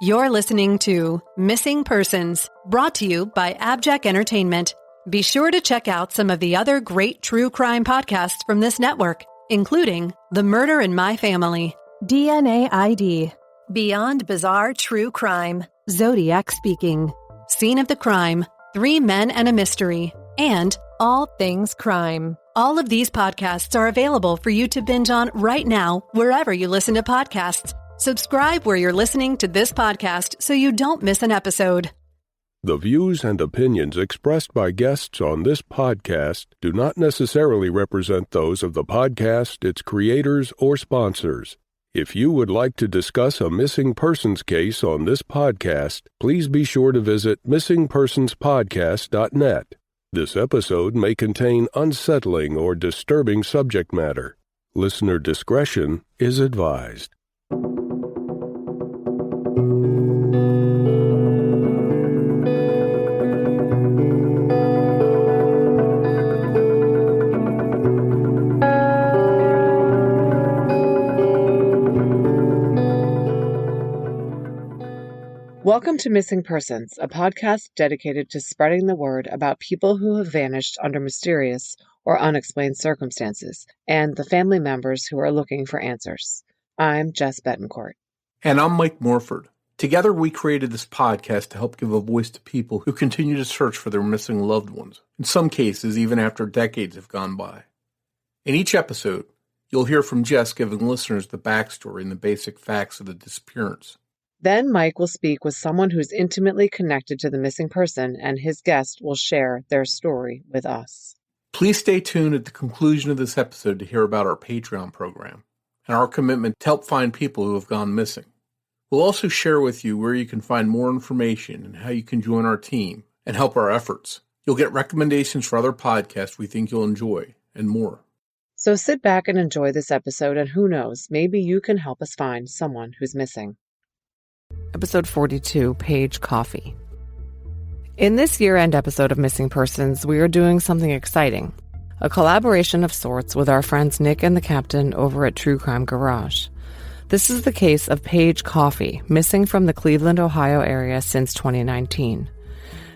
You're listening to Missing Persons, brought to you by AbJack Entertainment. Be sure to check out some of the other great true crime podcasts from this network, including The Murder in My Family, DNA ID, Beyond Bizarre True Crime, Zodiac Speaking, Scene of the Crime, 3 Men and a Mystery, and All Things Crime. All of these podcasts are available for you to binge on right now, wherever you listen to podcasts. Subscribe where you're listening to this podcast so you don't miss an episode. The views and opinions expressed by guests on this podcast do not necessarily represent those of the podcast, its creators, or sponsors. If you would like to discuss a missing persons case on this podcast, please be sure to visit missingpersonspodcast.net. This episode may contain unsettling or disturbing subject matter. Listener discretion is advised. Welcome to Missing Persons, a podcast dedicated to spreading the word about people who have vanished under mysterious or unexplained circumstances, and the family members who are looking for answers. I'm Jess Betancourt. And I'm Mike Morford. Together we created this podcast to help give a voice to people who continue to search for their missing loved ones, in some cases even after decades have gone by. In each episode, you'll hear from Jess giving listeners the backstory and the basic facts of the disappearance. Then Mike will speak with someone who's intimately connected to the missing person, and his guest will share their story with us. Please stay tuned at the conclusion of this episode to hear about our Patreon program and our commitment to help find people who have gone missing. We'll also share with you where you can find more information and how you can join our team and help our efforts. You'll get recommendations for other podcasts we think you'll enjoy, and more. So sit back and enjoy this episode, and who knows, maybe you can help us find someone who's missing. Episode 42, Paige Coffey. In this year-end episode of Missing Persons, we are doing something exciting. A collaboration of sorts with our friends Nick and the Captain over at True Crime Garage. This is the case of Paige Coffey, missing from the Cleveland, Ohio area since 2019.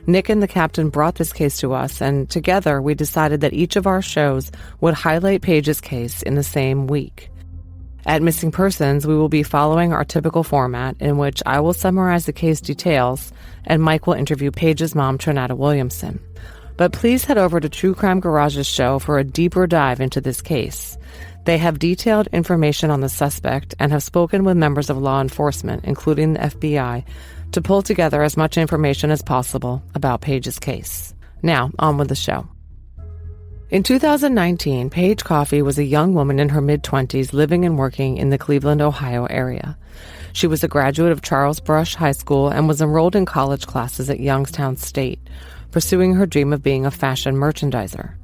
Nick and the Captain brought this case to us, and together we decided that each of our shows would highlight Paige's case in the same week. At Missing Persons, we will be following our typical format in which I will summarize the case details and Mike will interview Paige's mom, Trinata Williamson. But please head over to True Crime Garage's show for a deeper dive into this case. They have detailed information on the suspect and have spoken with members of law enforcement, including the FBI, to pull together as much information as possible about Paige's case. Now, on with the show. In 2019, Paige Coffey was a young woman in her mid-20s living and working in the Cleveland, Ohio area. She was a graduate of Charles Brush High School and was enrolled in college classes at Youngstown State, pursuing her dream of being a fashion merchandiser.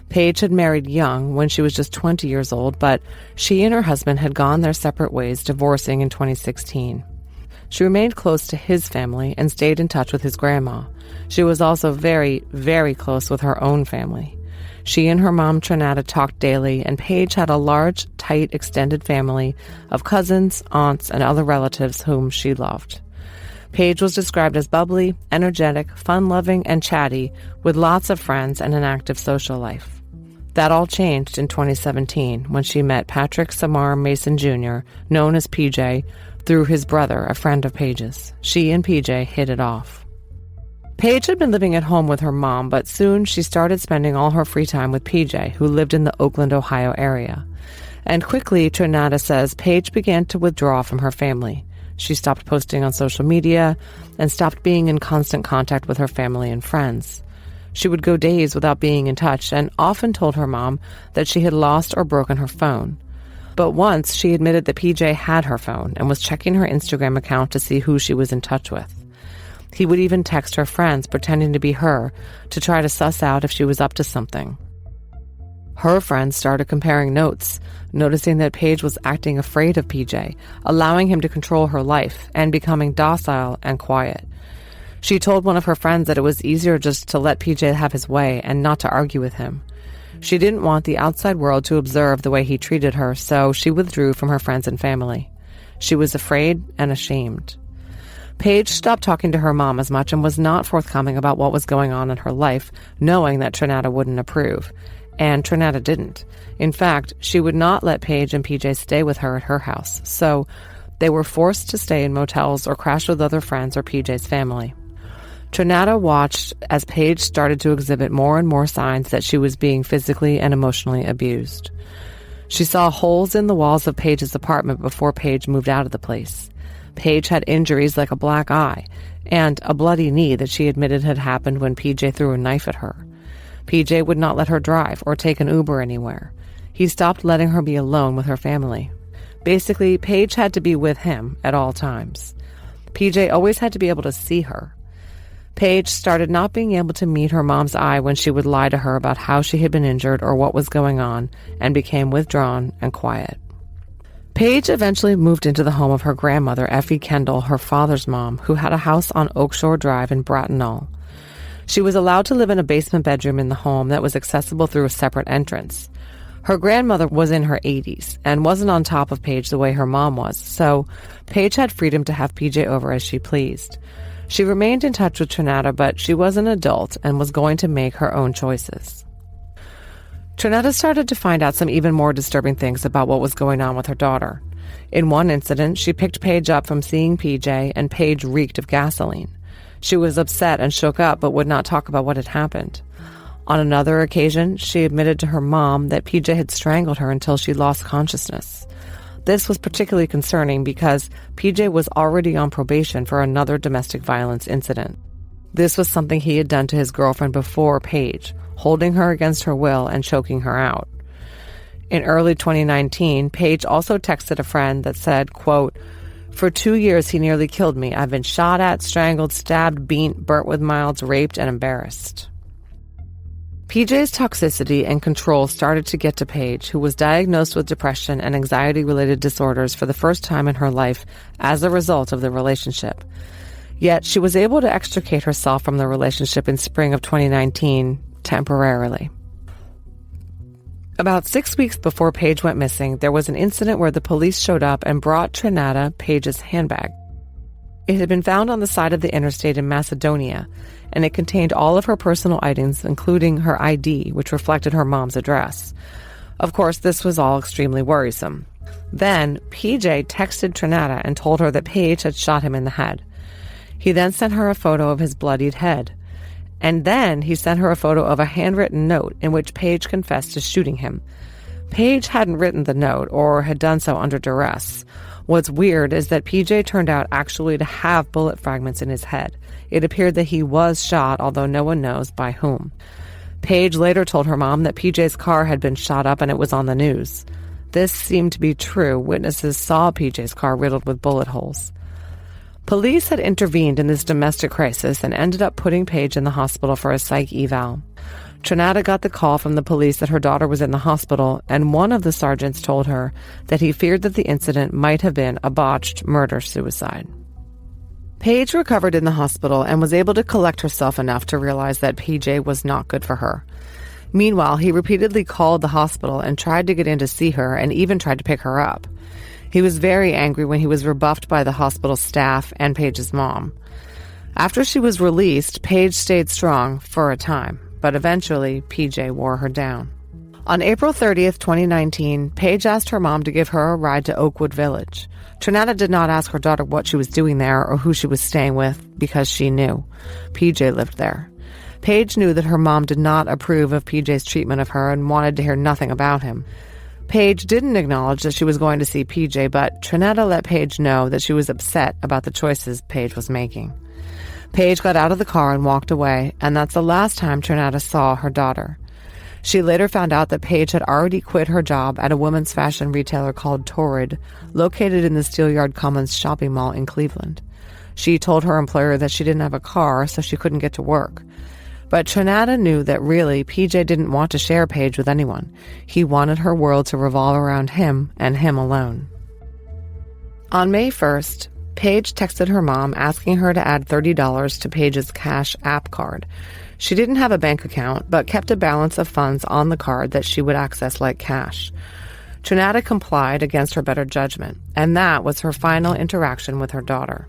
Paige had married young when she was just 20 years old, but she and her husband had gone their separate ways, divorcing in 2016. She remained close to his family and stayed in touch with his grandma. She was also very, very close with her own family. She and her mom, Trinata, talked daily, and Paige had a large, tight, extended family of cousins, aunts, and other relatives whom she loved. Paige was described as bubbly, energetic, fun-loving, and chatty, with lots of friends and an active social life. That all changed in 2017 when she met Patrick Samar Mason Jr., known as PJ, through his brother, a friend of Paige's. She and PJ hit it off. Paige had been living at home with her mom, but soon she started spending all her free time with PJ, who lived in the Oakland, Ohio area. And quickly, Trinata says, Paige began to withdraw from her family. She stopped posting on social media and stopped being in constant contact with her family and friends. She would go days without being in touch and often told her mom that she had lost or broken her phone. But once she admitted that PJ had her phone and was checking her Instagram account to see who she was in touch with. He would even text her friends pretending to be her to try to suss out if she was up to something. Her friends started comparing notes, noticing that Paige was acting afraid of PJ, allowing him to control her life, and becoming docile and quiet. She told one of her friends that it was easier just to let PJ have his way and not to argue with him. She didn't want the outside world to observe the way he treated her, so she withdrew from her friends and family. She was afraid and ashamed. Paige stopped talking to her mom as much and was not forthcoming about what was going on in her life, knowing that Trinata wouldn't approve. And Trinata didn't. In fact, she would not let Paige and PJ stay with her at her house, so they were forced to stay in motels or crash with other friends or PJ's family. Trinata watched as Paige started to exhibit more and more signs that she was being physically and emotionally abused. She saw holes in the walls of Paige's apartment before Paige moved out of the place. Paige had injuries like a black eye and a bloody knee that she admitted had happened when PJ threw a knife at her. PJ would not let her drive or take an Uber anywhere. He stopped letting her be alone with her family. Basically, Paige had to be with him at all times. PJ always had to be able to see her. Paige started not being able to meet her mom's eye when she would lie to her about how she had been injured or what was going on, and became withdrawn and quiet. Paige eventually moved into the home of her grandmother, Effie Kendall, her father's mom, who had a house on Oakshore Drive in Bracknell. She was allowed to live in a basement bedroom in the home that was accessible through a separate entrance. Her grandmother was in her 80s and wasn't on top of Paige the way her mom was, so Paige had freedom to have PJ over as she pleased. She remained in touch with Trinata, but she was an adult and was going to make her own choices. Trinata started to find out some even more disturbing things about what was going on with her daughter. In one incident, she picked Paige up from seeing PJ, and Paige reeked of gasoline. She was upset and shook up, but would not talk about what had happened. On another occasion, she admitted to her mom that PJ had strangled her until she lost consciousness. This was particularly concerning because PJ was already on probation for another domestic violence incident. This was something he had done to his girlfriend before Paige, holding her against her will and choking her out. In early 2019, Paige also texted a friend that said, quote, "For 2 years he nearly killed me. I've been shot at, strangled, stabbed, beaten, burnt with milds, raped, and embarrassed." PJ's toxicity and control started to get to Paige, who was diagnosed with depression and anxiety-related disorders for the first time in her life as a result of the relationship. Yet she was able to extricate herself from the relationship in spring of 2019, temporarily. About 6 weeks before Paige went missing, there was an incident where the police showed up and brought Trinata Paige's handbag. It had been found on the side of the interstate in Macedonia, and it contained all of her personal items, including her ID, which reflected her mom's address. Of course, this was all extremely worrisome. Then, PJ texted Trinata and told her that Paige had shot him in the head. He then sent her a photo of his bloodied head. And then he sent her a photo of a handwritten note in which Paige confessed to shooting him. Paige hadn't written the note or had done so under duress. What's weird is that PJ turned out actually to have bullet fragments in his head. It appeared that he was shot, although no one knows by whom. Paige later told her mom that PJ's car had been shot up and it was on the news. This seemed to be true. Witnesses saw PJ's car riddled with bullet holes. Police had intervened in this domestic crisis and ended up putting Paige in the hospital for a psych eval. Trinata got the call from the police that her daughter was in the hospital, and one of the sergeants told her that he feared that the incident might have been a botched murder-suicide. Paige recovered in the hospital and was able to collect herself enough to realize that PJ was not good for her. Meanwhile, he repeatedly called the hospital and tried to get in to see her and even tried to pick her up. He was very angry when he was rebuffed by the hospital staff and Paige's mom. After she was released, Paige stayed strong for a time, but eventually PJ wore her down. On April 30th, 2019, Paige asked her mom to give her a ride to Oakwood Village. Trinata did not ask her daughter what she was doing there or who she was staying with because she knew. PJ lived there. Paige knew that her mom did not approve of PJ's treatment of her and wanted to hear nothing about him. Paige didn't acknowledge that she was going to see PJ, but Trinata let Paige know that she was upset about the choices Paige was making. Paige got out of the car and walked away, and that's the last time Trinata saw her daughter. She later found out that Paige had already quit her job at a women's fashion retailer called Torrid, located in the Steelyard Commons shopping mall in Cleveland. She told her employer that she didn't have a car, so she couldn't get to work. But Trinata knew that really PJ didn't want to share Paige with anyone. He wanted her world to revolve around him and him alone. On May 1st, Paige texted her mom asking her to add $30 to Paige's Cash App card. She didn't have a bank account, but kept a balance of funds on the card that she would access like cash. Trinata complied against her better judgment, and that was her final interaction with her daughter.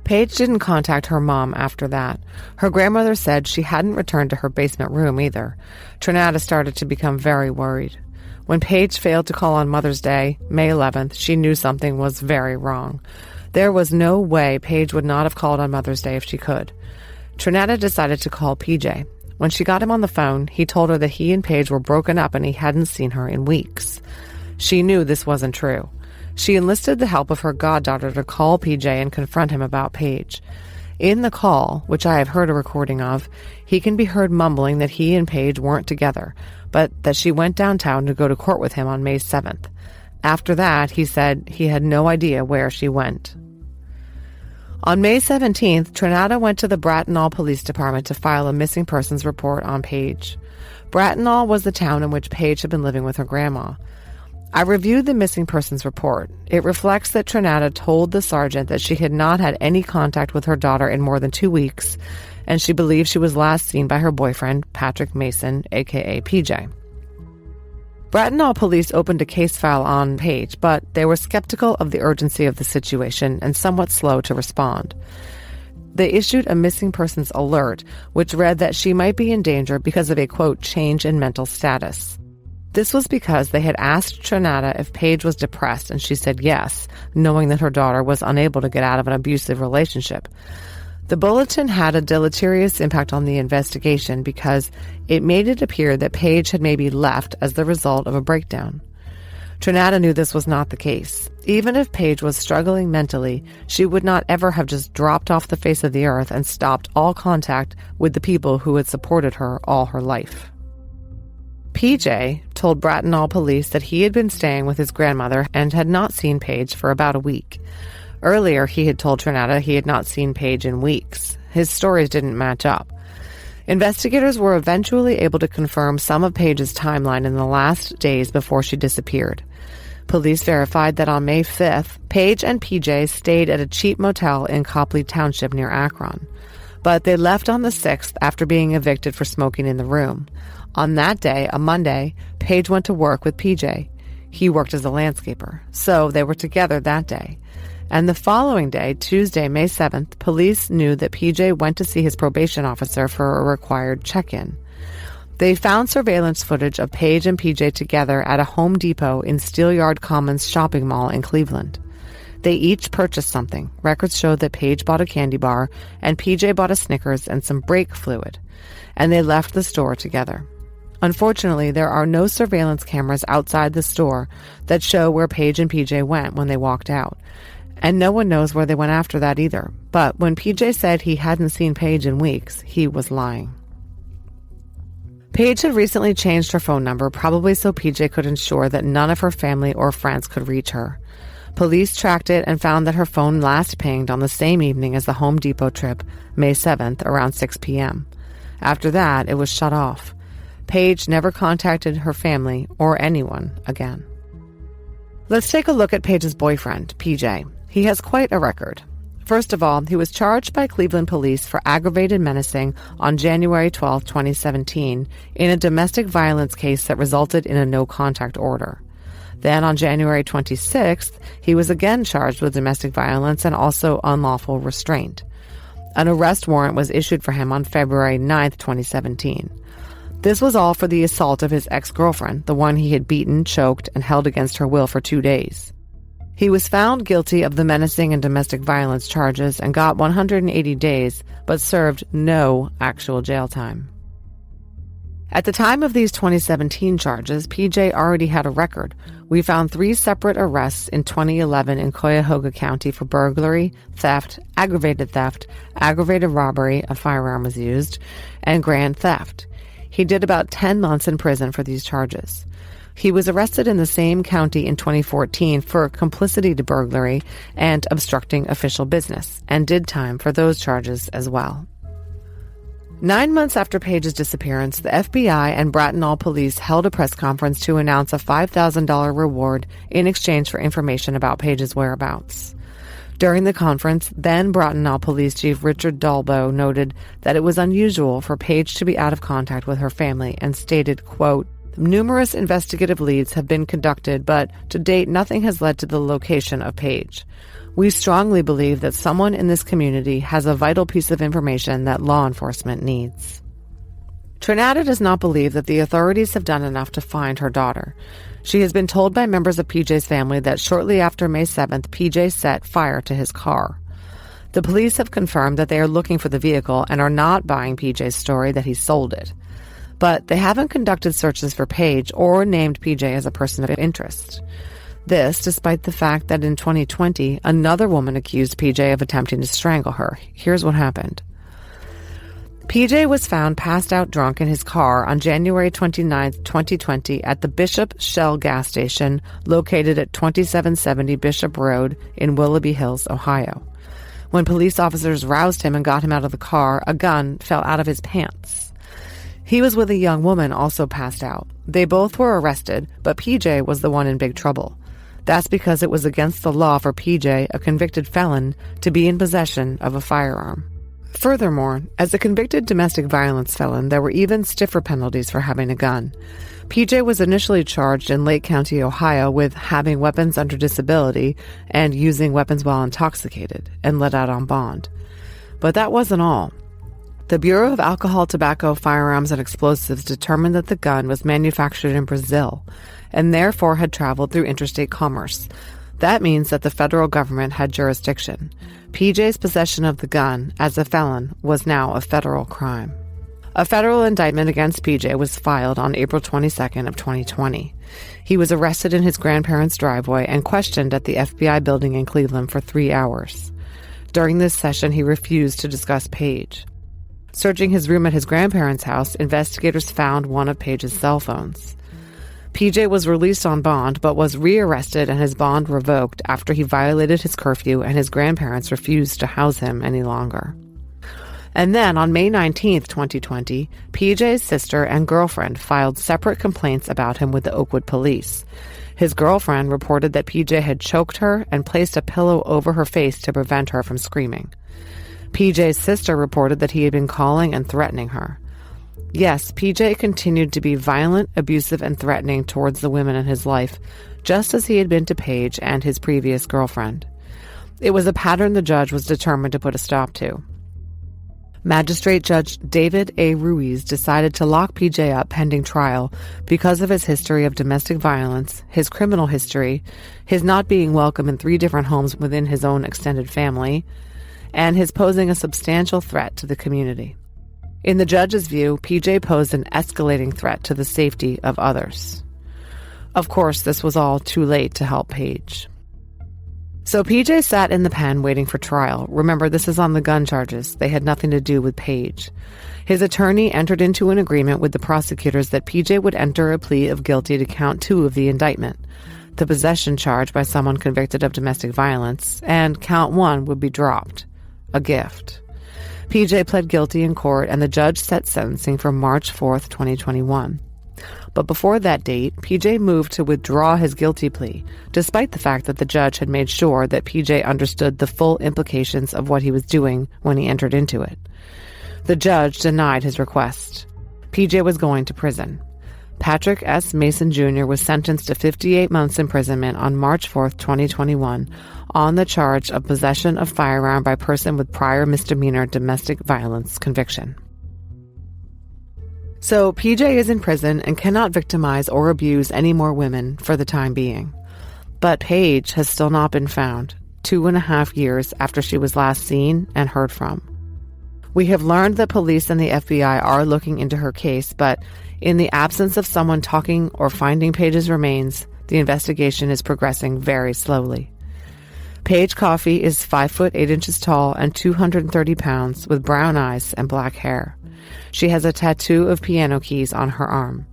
Paige didn't contact her mom after that. Her grandmother said she hadn't returned to her basement room either. Trinata started to become very worried. When Paige failed to call on Mother's Day, May 11th, she knew something was very wrong. There was no way Paige would not have called on Mother's Day if she could. Trinata decided to call PJ. When she got him on the phone, he told her that he and Paige were broken up and he hadn't seen her in weeks. She knew this wasn't true. She enlisted the help of her goddaughter to call PJ and confront him about Paige. In the call, which I have heard a recording of, he can be heard mumbling that he and Paige weren't together, but that she went downtown to go to court with him on May 7th. After that, he said he had no idea where she went. On May 17th, Trinata went to the Bratenahl Police Department to file a missing persons report on Paige. Bratenahl was the town in which Paige had been living with her grandma. I reviewed the missing persons report. It reflects that Trinata told the sergeant that she had not had any contact with her daughter in more than 2 weeks, and she believed she was last seen by her boyfriend, Patrick Mason, a.k.a. PJ. Bratenahl police opened a case file on Paige, but they were skeptical of the urgency of the situation and somewhat slow to respond. They issued a missing persons alert, which read that she might be in danger because of a, quote, change in mental status. This was because they had asked Trinata if Paige was depressed, and she said yes, knowing that her daughter was unable to get out of an abusive relationship. The bulletin had a deleterious impact on the investigation because it made it appear that Paige had maybe left as the result of a breakdown. Trinata knew this was not the case. Even if Paige was struggling mentally, she would not ever have just dropped off the face of the earth and stopped all contact with the people who had supported her all her life. PJ told Bratenahl police that he had been staying with his grandmother and had not seen Paige for about a week. Earlier, he had told Trinata he had not seen Paige in weeks. His stories didn't match up. Investigators were eventually able to confirm some of Paige's timeline in the last days before she disappeared. Police verified that on May 5th, Paige and PJ stayed at a cheap motel in Copley Township near Akron. But they left on the 6th after being evicted for smoking in the room. On that day, a Monday, Paige went to work with PJ. He worked as a landscaper, so they were together that day. And the following day, Tuesday, May 7th, police knew that PJ went to see his probation officer for a required check-in. They found surveillance footage of Paige and PJ together at a Home Depot in Steelyard Commons shopping mall in Cleveland. They each purchased something. Records showed that Paige bought a candy bar and PJ bought a Snickers and some brake fluid. And they left the store together. Unfortunately, there are no surveillance cameras outside the store that show where Paige and PJ went when they walked out. And no one knows where they went after that either. But when PJ said he hadn't seen Paige in weeks, he was lying. Paige had recently changed her phone number, probably so PJ could ensure that none of her family or friends could reach her. Police tracked it and found that her phone last pinged on the same evening as the Home Depot trip, May 7th, around 6 p.m. After that, it was shut off. Paige never contacted her family or anyone again. Let's take a look at Paige's boyfriend, PJ. He has quite a record. First of all, he was charged by Cleveland police for aggravated menacing on January 12, 2017, in a domestic violence case that resulted in a no-contact order. Then on January 26th, he was again charged with domestic violence and also unlawful restraint. An arrest warrant was issued for him on February 9, 2017. This was all for the assault of his ex-girlfriend, the one he had beaten, choked, and held against her will for 2 days. He was found guilty of the menacing and domestic violence charges and got 180 days, but served no actual jail time. At the time of these 2017 charges, PJ already had a record. We found 3 separate arrests in 2011 in Cuyahoga County for burglary, theft, aggravated robbery, a firearm was used, and grand theft. He did about 10 months in prison for these charges. He was arrested in the same county in 2014 for complicity to burglary and obstructing official business, and did time for those charges as well. 9 months after Paige's disappearance, the FBI and Bratenahl police held a press conference to announce a $5,000 reward in exchange for information about Paige's whereabouts. During the conference, then Bratenahl Police Chief Richard Dalbo noted that it was unusual for Paige to be out of contact with her family and stated, quote, Numerous investigative leads have been conducted, but to date nothing has led to the location of Paige. We strongly believe that someone in this community has a vital piece of information that law enforcement needs. Trinata does not believe that the authorities have done enough to find her daughter. She has been told by members of PJ's family that shortly after May 7th, PJ set fire to his car. The police have confirmed that they are looking for the vehicle and are not buying PJ's story that he sold it. But they haven't conducted searches for Paige or named PJ as a person of interest. This, despite the fact that in 2020, another woman accused PJ of attempting to strangle her. Here's what happened. PJ was found passed out drunk in his car on January 29, 2020 at the Bishop Shell gas station located at 2770 Bishop Road in Willoughby Hills, Ohio. When police officers roused him and got him out of the car, a gun fell out of his pants. He was with a young woman also passed out. They both were arrested, but PJ was the one in big trouble. That's because it was against the law for PJ, a convicted felon, to be in possession of a firearm. Furthermore, as a convicted domestic violence felon, there were even stiffer penalties for having a gun. PJ was initially charged in Lake County, Ohio, with having weapons under disability and using weapons while intoxicated, and let out on bond. But that wasn't all. The Bureau of Alcohol, Tobacco, Firearms, and Explosives determined that the gun was manufactured in Brazil and therefore had traveled through interstate commerce. That means that the federal government had jurisdiction. PJ's possession of the gun as a felon was now a federal crime. A federal indictment against PJ was filed on April 22nd of 2020. He was arrested in his grandparents' driveway and questioned at the FBI building in Cleveland for 3 hours. During this session, he refused to discuss Paige. Searching his room at his grandparents' house, investigators found one of Paige's cell phones. PJ was released on bond, but was rearrested and his bond revoked after he violated his curfew and his grandparents refused to house him any longer. And then on May 19th, 2020, PJ's sister and girlfriend filed separate complaints about him with the Oakwood police. His girlfriend reported that PJ had choked her and placed a pillow over her face to prevent her from screaming. PJ's sister reported that he had been calling and threatening her. Yes, PJ continued to be violent, abusive, and threatening towards the women in his life, just as he had been to Paige and his previous girlfriend. It was a pattern the judge was determined to put a stop to. Magistrate Judge David A. Ruiz decided to lock PJ up pending trial because of his history of domestic violence, his criminal history, his not being welcome in 3 different homes within his own extended family, and his posing a substantial threat to the community. In the judge's view, PJ posed an escalating threat to the safety of others. Of course, this was all too late to help Paige. So PJ sat in the pen waiting for trial. Remember, this is on the gun charges. They had nothing to do with Paige. His attorney entered into an agreement with the prosecutors that PJ would enter a plea of guilty to count 2 of the indictment, the possession charge by someone convicted of domestic violence, and count 1 would be dropped, a gift. PJ pled guilty in court, and the judge set sentencing for March 4th, 2021. But before that date, PJ moved to withdraw his guilty plea, despite the fact that the judge had made sure that PJ understood the full implications of what he was doing when he entered into it. The judge denied his request. PJ was going to prison. Patrick S. Mason Jr. was sentenced to 58 months imprisonment on March 4th, 2021, on the charge of possession of firearm by person with prior misdemeanor domestic violence conviction. So PJ is in prison and cannot victimize or abuse any more women for the time being. But Paige has still not been found, 2.5 years after she was last seen and heard from. We have learned that police and the FBI are looking into her case, but in the absence of someone talking or finding Paige's remains, the investigation is progressing very slowly. Paige Coffey is 5 foot 8 inches tall and 230 pounds with brown eyes and black hair. She has a tattoo of piano keys on her arm.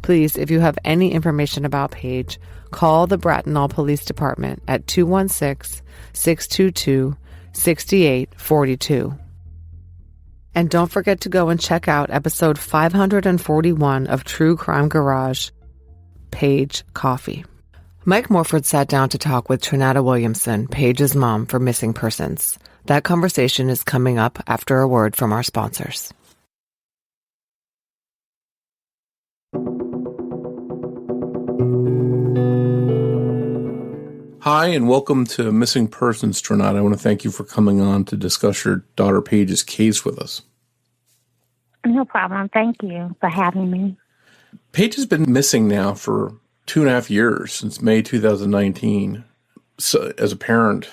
Please, if you have any information about Paige, call the Bracknell Police Department at 216-622-6842. And don't forget to go and check out episode 541 of True Crime Garage, Paige Coffey. Mike Morford sat down to talk with Trinata Williamson, Paige's mom, for Missing Persons. That conversation is coming up after a word from our sponsors. Hi, and welcome to Missing Persons tonight. I want to thank you for coming on to discuss your daughter Paige's case with us. No problem. Thank you for having me. Paige has been missing now for 2.5 years, since May 2019. So, as a parent,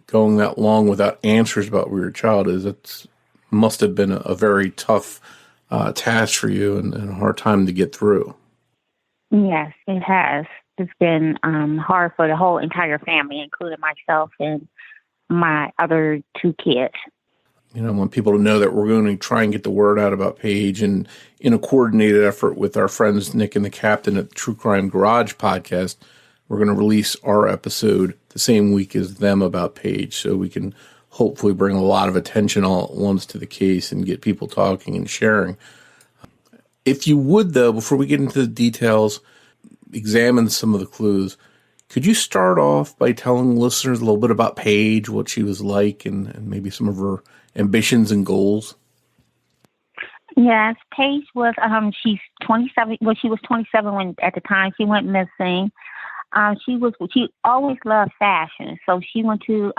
going that long without answers about where your child is, it must have been a very tough task for you and a hard time to get through. Yes, it has. It's been hard for the whole entire family, including myself and my other 2 kids. I want people to know that we're going to try and get the word out about Paige, and in a coordinated effort with our friends Nick and the Captain at True Crime Garage podcast, we're going to release our episode the same week as them about Paige, so we can hopefully bring a lot of attention all at once to the case and get people talking and sharing. If you would, though, before we get into the details, examine some of the clues, could you start off by telling listeners a little bit about Paige, what she was like, and maybe some of her ambitions and goals? Yes, Paige was, she's 27. Well, she was 27 when, at the time she went missing. She always loved fashion. So she went to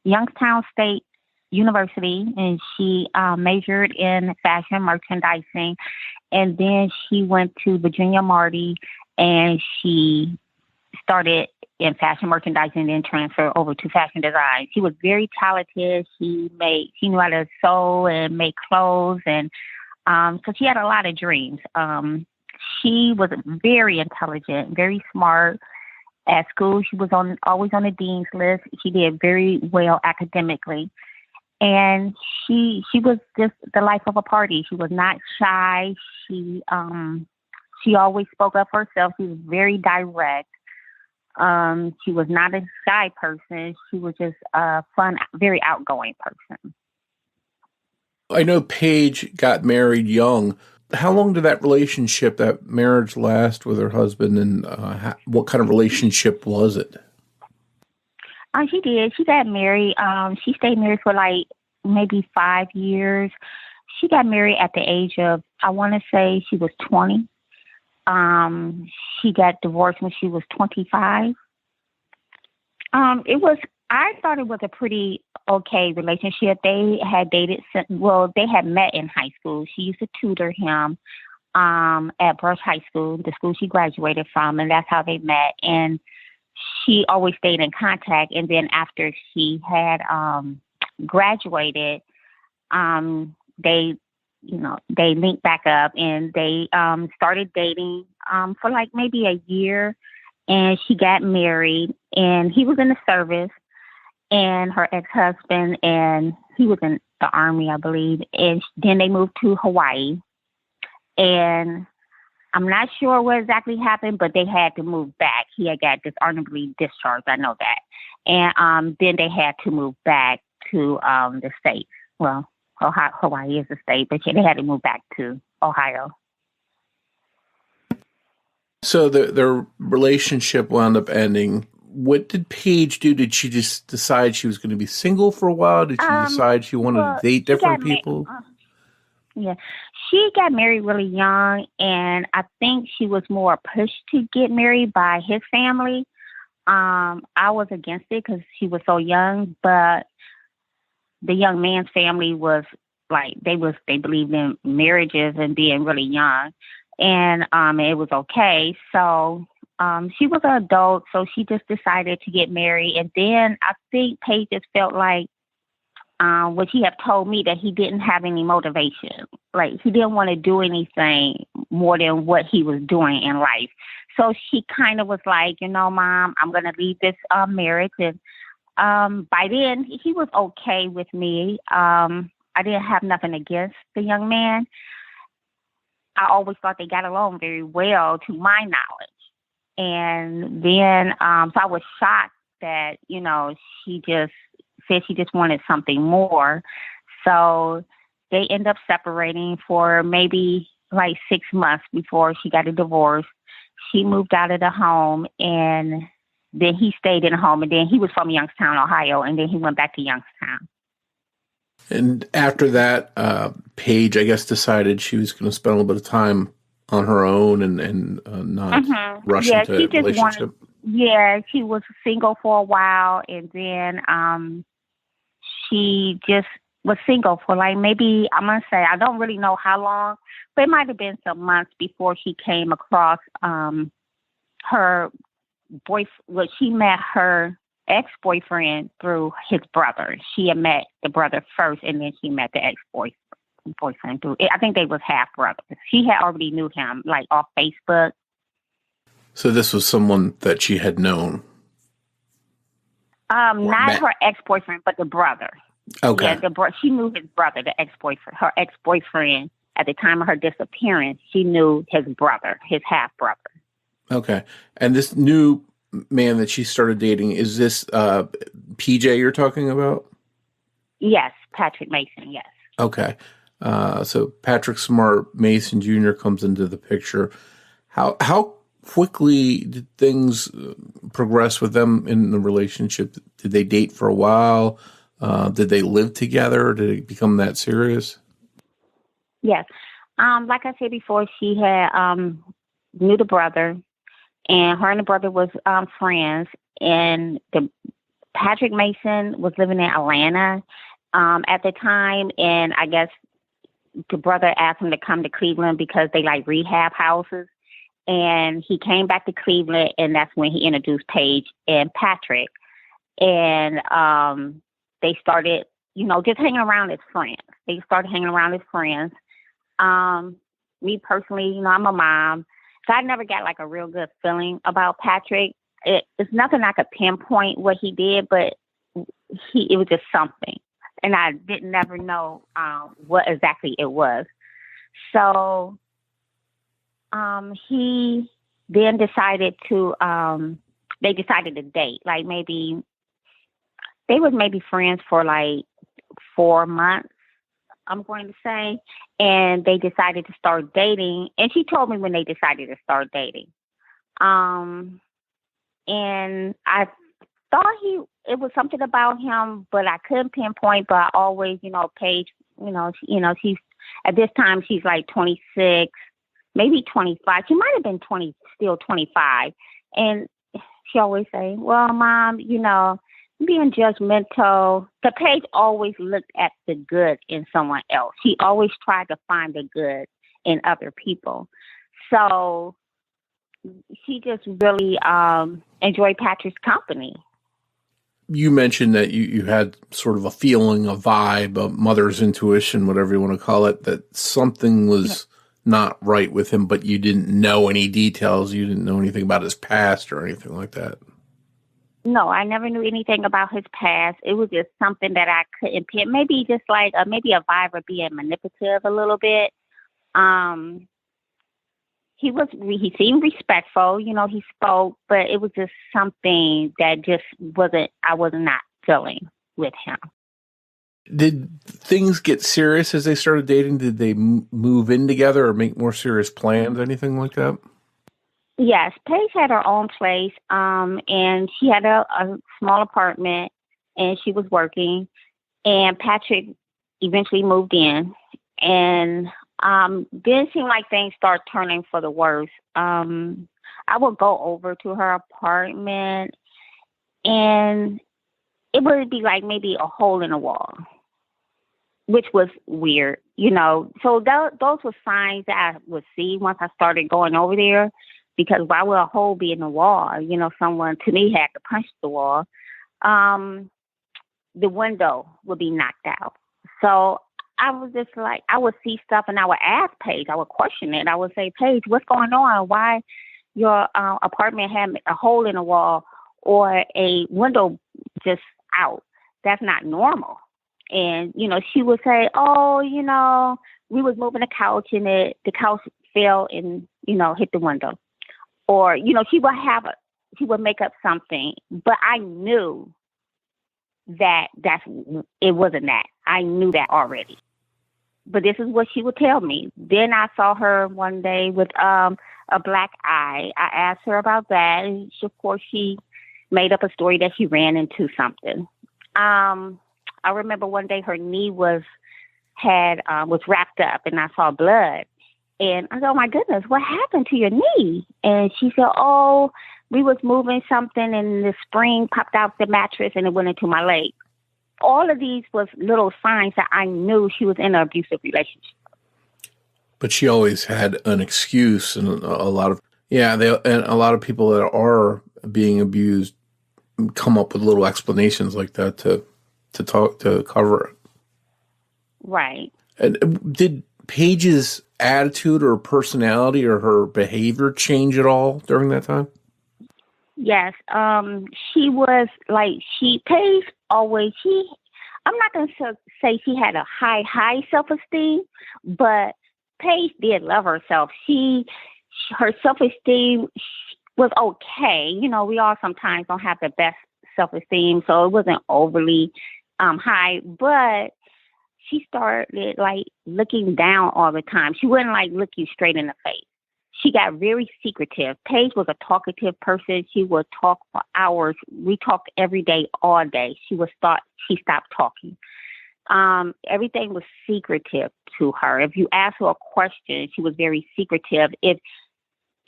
Youngstown State University, and she majored in fashion merchandising. And then she went to Virginia Marty, and she started in fashion merchandising and then transferred over to fashion design. She was very talented. She knew how to sew and make clothes. And so she had a lot of dreams. She was very intelligent, very smart. At school, she was always on the dean's list. She did very well academically. And she was just the life of a party. She was not shy. She always spoke up for herself. She was very direct. She was not a shy person. She was just a fun, very outgoing person. I know Paige got married young. How long did that marriage last with her husband, and what kind of relationship was it? She did. She got married. She stayed married for like maybe 5 years. She got married at the age of, I want to say she was 20. She got divorced when she was 25. I thought it was a pretty okay relationship. They had dated, they had met in high school. She used to tutor him at Brush High School, the school she graduated from, and that's how they met. And she always stayed in contact. And then after she had graduated, they linked back up, and they started dating for like maybe a year. And she got married, and he was in the service, and her ex-husband, and he was in the Army, I believe. And then they moved to Hawaii. And I'm not sure what exactly happened, but they had to move back. He had got dishonorably discharged. I know that. And then they had to move back to the States. Well, Hawaii is a state, but they had to move back to Ohio. So their relationship wound up ending. What did Paige do? Did she just decide she was going to be single for a while? Did she decide she wanted to date different people? Yeah. She got married really young, and I think she was more pushed to get married by his family. I was against it because she was so young, but the young man's family was like, they believed in marriages and being really young, and it was okay. So she was an adult, so she just decided to get married. And then I think Paige just felt like what he had told me, that he didn't have any motivation. Like, he didn't want to do anything more than what he was doing in life. So she kind of was like, Mom, I'm going to leave this marriage. And by then, he was okay with me. I didn't have nothing against the young man. I always thought they got along very well, to my knowledge. And then, so I was shocked that, she just said she just wanted something more. So they end up separating for maybe like 6 months before she got a divorce. She moved out of the home, and then he stayed in the home. And then he was from Youngstown, Ohio, and then he went back to Youngstown. And after that, Paige, I guess, decided she was going to spend a little bit of time on her own and not rush into a relationship. Yeah, she was single for a while, and then she just was single for like maybe, I'm going to say, I don't really know how long, but it might have been some months before she came across her boyfriend. Well, she met her ex-boyfriend through his brother. She had met the brother first, and then she met the ex-boyfriend through, I think they was half brothers. She had already knew him, like, off Facebook. So this was someone that she had known? Not her ex-boyfriend, but the brother. Okay. Yeah, she knew his brother, the ex-boyfriend. Her ex-boyfriend, at the time of her disappearance, she knew his brother, his half-brother. Okay. And this new man that she started dating, is this PJ you're talking about? Yes, Patrick Mason, yes. Okay. So Patrick Smart Mason Jr. comes into the picture. How quickly did things progress with them in the relationship? Did they date for a while? Did they live together? Did it become that serious? Yes. Like I said before, she had knew the brother, and her and the brother was friends. And Patrick Mason was living in Atlanta at the time, and I guess the brother asked him to come to Cleveland because they like rehab houses. And he came back to Cleveland, and that's when he introduced Paige and Patrick. And they started, just hanging around as friends. They started hanging around as friends. Me personally, I'm a mom, so I never got like a real good feeling about Patrick. It's nothing I could pinpoint what he did, but it was just something. And I didn't never know what exactly it was. So he then decided they decided to date. Like maybe they were friends for like 4 months, I'm going to say. And they decided to start dating. And she told me when they decided to start dating. And I thought it was something about him, but I couldn't pinpoint. But I always, Paige, she's at this time she's like 26, maybe 25. She might have been 25. And she always say, "Well, Mom, being judgmental." The Paige always looked at the good in someone else. She always tried to find the good in other people. So she just really enjoyed Patrick's company. You mentioned that you had sort of a feeling, a vibe, a mother's intuition, whatever you want to call it, that something was not right with him, but you didn't know any details. You didn't know anything about his past or anything like that. No, I never knew anything about his past. It was just something that I couldn't pin. Maybe just like maybe a vibe or being manipulative a little bit. He seemed respectful, he spoke, but it was just something that I was not feeling with him. Did things get serious as they started dating? Did they move in together or make more serious plans, anything like that? Yes, Paige had her own place, and she had a small apartment, and she was working, and Patrick eventually moved in, and then it seemed like things started turning for the worse. I would go over to her apartment, and it would be like maybe a hole in the wall, which was weird, So those were signs that I would see once I started going over there, because why would a hole be in the wall? Someone to me had to punch the wall. The window would be knocked out. So I was just like, I would see stuff and I would ask Paige, I would question it. I would say, "Paige, what's going on? Why your apartment had a hole in the wall or a window just out? That's not normal." And, she would say, "Oh, we was moving the couch and the couch fell and, hit the window." Or, she would make up something, but I knew that it wasn't that. I knew that already. But this is what she would tell me. Then I saw her one day with a black eye. I asked her about that, and of course she made up a story that she ran into something. I remember one day her knee was wrapped up, and I saw blood. And I said, "Oh my goodness, what happened to your knee?" And she said, "Oh, We was moving something and the spring popped out the mattress and it went into my leg. All of these was little signs that I knew she was in an abusive relationship. But she always had an excuse, and a lot of people that are being abused come up with little explanations like that to cover it. Right. And did Paige's attitude or personality or her behavior change at all during that time? Yes. She was like, Paige always, I'm not going to say she had a high self-esteem, but Paige did love herself. Her self-esteem was okay. You know, we all sometimes don't have the best self-esteem, so it wasn't overly high, but she started like looking down all the time. She wouldn't like look you straight in the face. She got very secretive. Paige was a talkative person. She would talk for hours. We talked every day, all day. She stopped talking. Everything was secretive to her. If you asked her a question, she was very secretive. If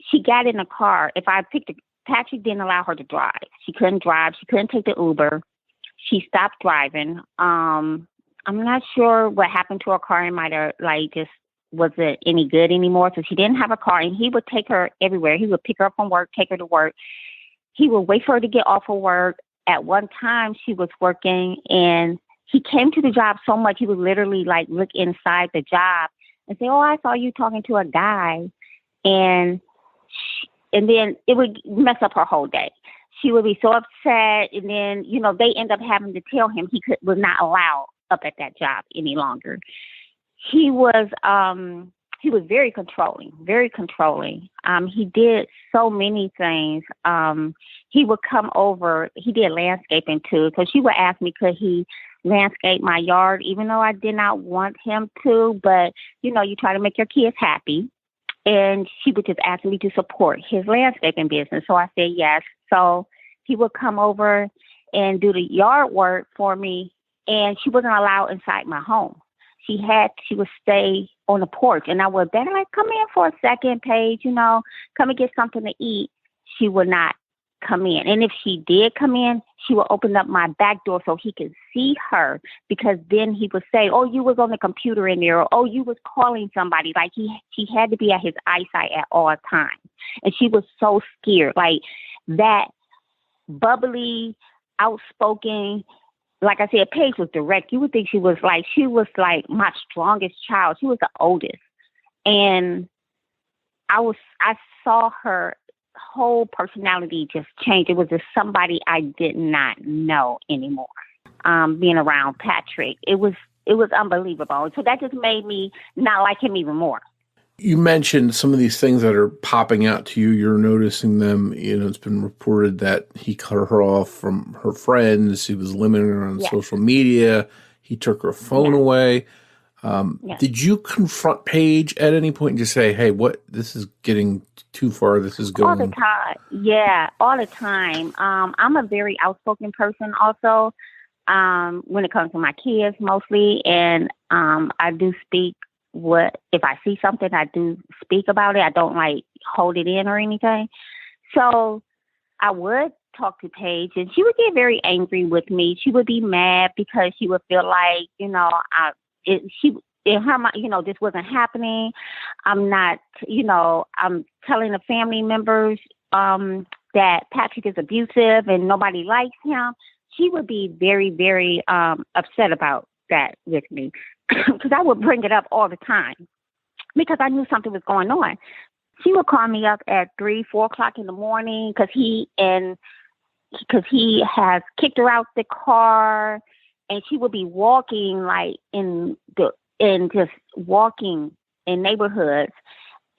she got in a car, Patrick didn't allow her to drive. She couldn't drive. She couldn't take the Uber. She stopped driving. I'm not sure what happened to her car. It might have just wasn't any good anymore. So she didn't have a car, and he would take her everywhere. He would pick her up from work, take her to work. He would wait for her to get off of work. At one time she was working, and he came to the job so much, he would literally like look inside the job and say, "Oh, I saw you talking to a guy." And then it would mess up her whole day. She would be so upset. And then, they end up having to tell him was not allowed up at that job any longer. He was very controlling, very controlling. He did so many things. He would come over. He did landscaping too. So she would ask me, could he landscape my yard, even though I did not want him to. But, you try to make your kids happy. And she would just ask me to support his landscaping business. So I said yes. So he would come over and do the yard work for me. And she wasn't allowed inside my home. She would stay on the porch. And I would beg her, like, come in for a second, Paige, come and get something to eat. She would not come in. And if she did come in, she would open up my back door so he could see her, because then he would say, "Oh, you was on the computer in there," or "Oh, you was calling somebody." Like she had to be at his eyesight at all times. And she was so scared, like that bubbly, outspoken. Like I said, Paige was direct. You would think she was like my strongest child. She was the oldest. And I saw her whole personality just change. It was just somebody I did not know anymore. Being around Patrick, it was unbelievable. So that just made me not like him even more. You mentioned some of these things that are popping out to you. You're noticing them. It's been reported that he cut her off from her friends. He was limiting her on social media. He took her phone away. Did you confront Paige at any point and just say, "Hey, this is getting too far. This is going..." All the time. Yeah, all the time. I'm a very outspoken person also, when it comes to my kids mostly. And I do speak if I see something, I do speak about it. I don't hold it in or anything. So I would talk to Paige, and she would get very angry with me. She would be mad because she would feel like, in her mind, this wasn't happening. I'm not, I'm telling the family members that Patrick is abusive and nobody likes him. She would be very, very upset about that with me, because I would bring it up all the time because I knew something was going on. She would call me up at 3, 4 o'clock in the morning because he has kicked her out the car, and she would be walking just walking in neighborhoods.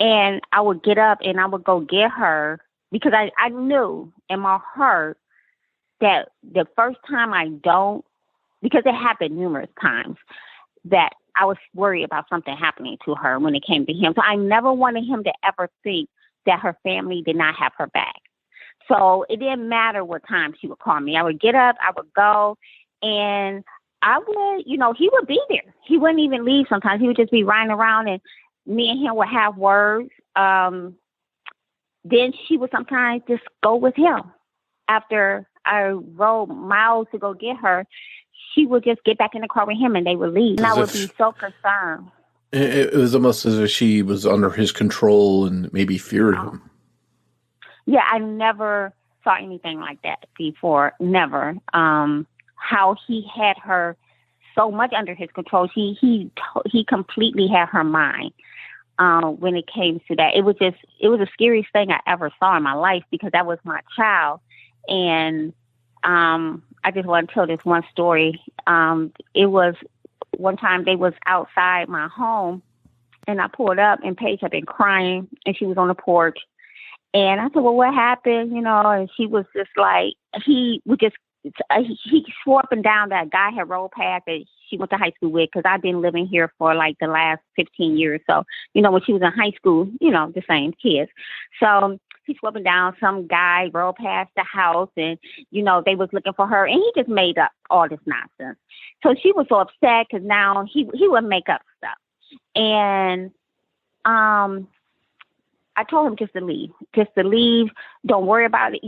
And I would get up and I would go get her, because I knew in my heart that the first time because it happened numerous times, that I was worried about something happening to her when it came to him. So I never wanted him to ever think that her family did not have her back. So it didn't matter what time she would call me. I would get up, I would go, and I would, he would be there. He wouldn't even leave sometimes. He would just be riding around, and me and him would have words. then she would sometimes just go with him. After I rode miles to go get her, she would just get back in the car with him and they would leave. And I would be so concerned. It was almost as if she was under his control and maybe feared him. Yeah, I never saw anything like that before. Never. How he had her so much under his control. He completely had her mind. When it came to that, it was the scariest thing I ever saw in my life because that was my child. And I just want to tell this one story. It was one time they was outside my home, and I pulled up, and Paige had been crying, and she was on the porch. And I said, well, what happened? And she was just like, he swore up and down that a guy had rolled past that she went to high school with, because I've been living here for like the last 15 years. So, when she was in high school, the same kids. So he swore up and down, some guy rolled past the house and, they was looking for her, and he just made up all this nonsense. So she was so upset because now he would make up stuff. And I told him just to leave. Don't worry about it.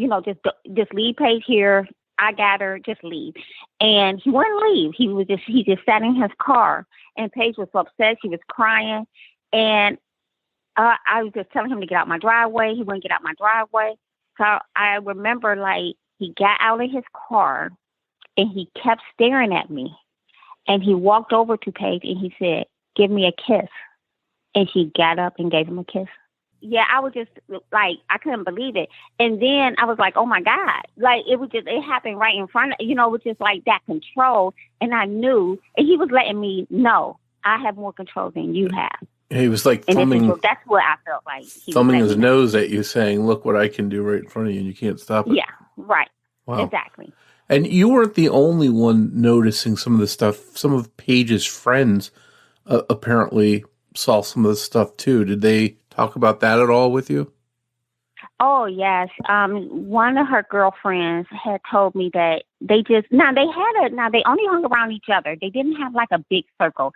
Just leave Paige here. I got her, just leave. And he wouldn't leave. He just sat in his car, and Paige was so upset. She was crying. And I was just telling him to get out my driveway. He wouldn't get out my driveway. So I remember he got out of his car and he kept staring at me, and he walked over to Paige and he said, give me a kiss. And she got up and gave him a kiss. Yeah, I was just I couldn't believe it. And then I was like, oh my God, it happened right in front of, it was just like that control. And I knew, and he was letting me know, I have more control than you have. He was like thumbing. That's what I felt like. Thumbing his nose at you, saying, look what I can do right in front of you, and you can't stop it. Yeah, right. Wow. Exactly. And you weren't the only one noticing some of the stuff. Some of Paige's friends apparently saw some of the stuff too. Did they talk about that at all with you? Oh, yes. One of her girlfriends had told me that they only hung around each other. They didn't have like a big circle.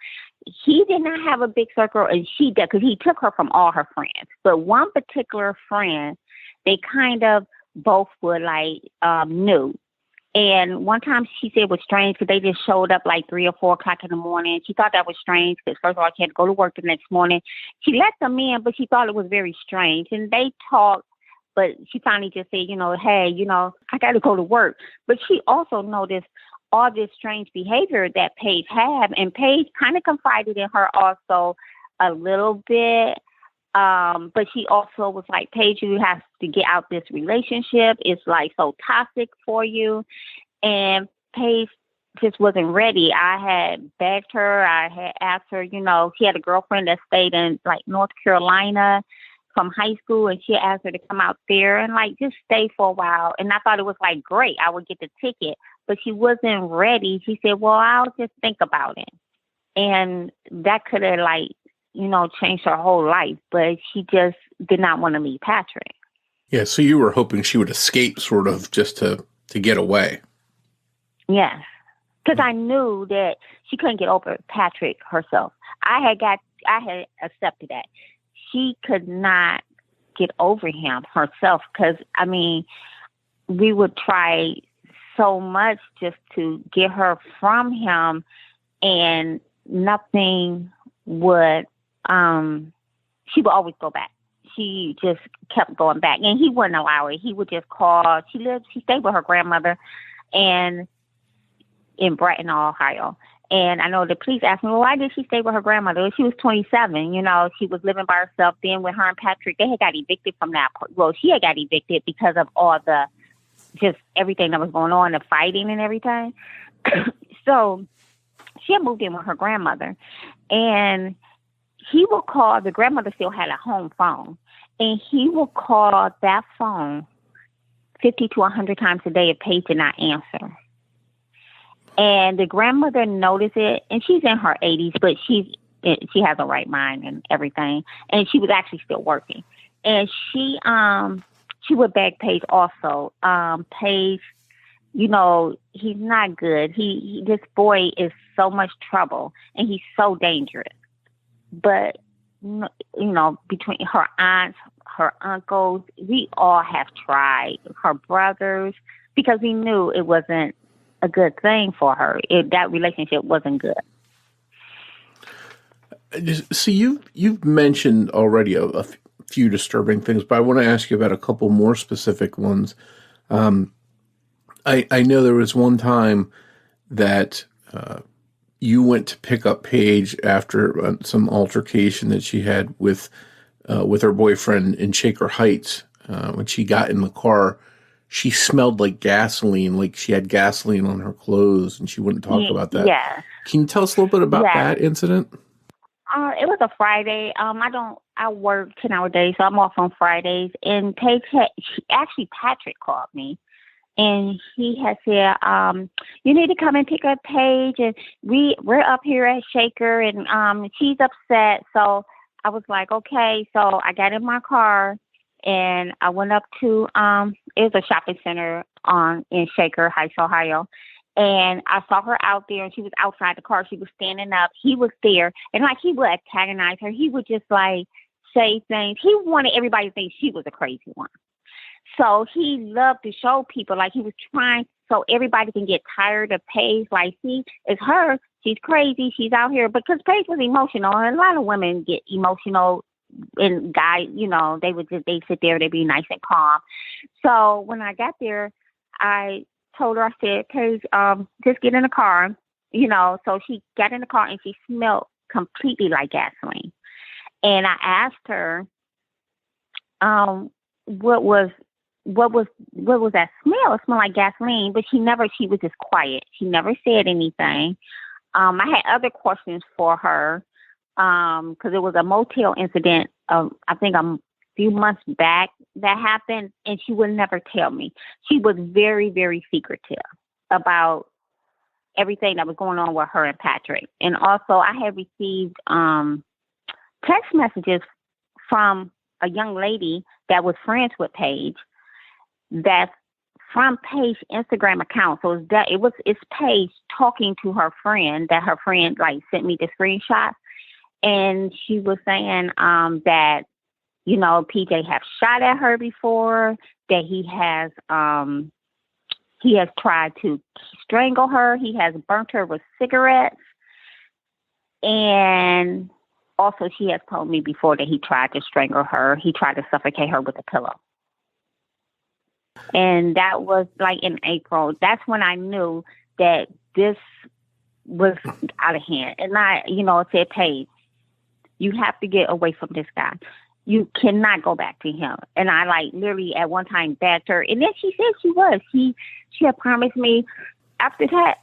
He did not have a big circle, and she did, because he took her from all her friends. But one particular friend, they kind of both were knew. And one time she said it was strange because they just showed up like 3 or 4 o'clock in the morning. She thought that was strange because, first of all, she had to go to work the next morning. She let them in, but she thought it was very strange. And they talked, but she finally just said, hey, I got to go to work. But she also noticed all this strange behavior that Paige had. And Paige kind of confided in her also a little bit. But she also was like, Paige, you have to get out this relationship. It's so toxic for you. And Paige just wasn't ready. I had begged her. I had asked her, she had a girlfriend that stayed in North Carolina from high school, and she asked her to come out there and just stay for a while. And I thought it was great. I would get the ticket, but she wasn't ready. She said, well, I'll just think about it. And that could have changed her whole life, but she just did not want to leave Patrick. Yeah, so you were hoping she would escape sort of just to get away. Yes, because I knew that she couldn't get over Patrick herself. I had accepted that. She could not get over him herself because, we would try so much just to get her from him, and nothing would, she would always go back. She just kept going back, and he wouldn't allow it. He would just call. She stayed with her grandmother and in Brighton, Ohio. And I know the police asked me, well, why did she stay with her grandmother? She was 27, she was living by herself. Then with her and Patrick, they had got evicted from that. Well, she had got evicted because of all the, just everything that was going on, the fighting and everything. So she had moved in with her grandmother, and he will call. The grandmother still had a home phone, and he will call that phone 50 to 100 times a day if Paige did not answer. And the grandmother noticed it, and she's in her 80s, but she has a right mind and everything. And she was actually still working. And she would beg Paige also. Paige, he's not good. This boy is so much trouble, and he's so dangerous. But between her aunts, her uncles, we all have tried, her brothers, because we knew it wasn't a good thing for her. That relationship wasn't good. So you've mentioned already a few disturbing things, but I want to ask you about a couple more specific ones. I know there was one time that you went to pick up Paige after some altercation that she had with her boyfriend in Shaker Heights. When she got in the car, she smelled like gasoline, like she had gasoline on her clothes, and she wouldn't talk about that. Yeah. Can you tell us a little bit about that incident? It was a Friday. I work 10-hour days, so I'm off on Fridays. And Patrick called me, and he had said, you need to come and pick up Paige, and we're up here at Shaker, and she's upset. So I was like, okay. So I got in my car, and I went up to it was a shopping center in Shaker Heights, Ohio. And I saw her out there, and she was outside the car. She was standing up. He was there. And, he would antagonize her. He would just, say things. He wanted everybody to think she was a crazy one. So he loved to show people, he was trying so everybody can get tired of Paige. See, it's her. She's crazy. She's out here. Because Paige was emotional. And a lot of women get emotional. And guys, they sit there. They be nice and calm. So when I got there, I told her, I said, Paige, just get in the car, so she got in the car and she smelled completely like gasoline. And I asked her, what was that smell? It smelled like gasoline, but she was just quiet. She never said anything. I had other questions for her, because it was a motel incident, I think few months back that happened, and she would never tell me. She was very, very secretive about everything that was going on with her and Patrick. And also I had received text messages from a young lady that was friends with Paige, that's from Paige's Instagram account. So it's Paige talking to her friend, that her friend sent me the screenshot. And she was saying that PJ have shot at her before, that he has tried to strangle her. He has burnt her with cigarettes. And also she has told me before that he tried to strangle her. He tried to suffocate her with a pillow. And that was in April. That's when I knew that this was out of hand. And I, said, Paige, you have to get away from this guy. You cannot go back to him. And I literally at one time begged her. And then she said she was. She had promised me after that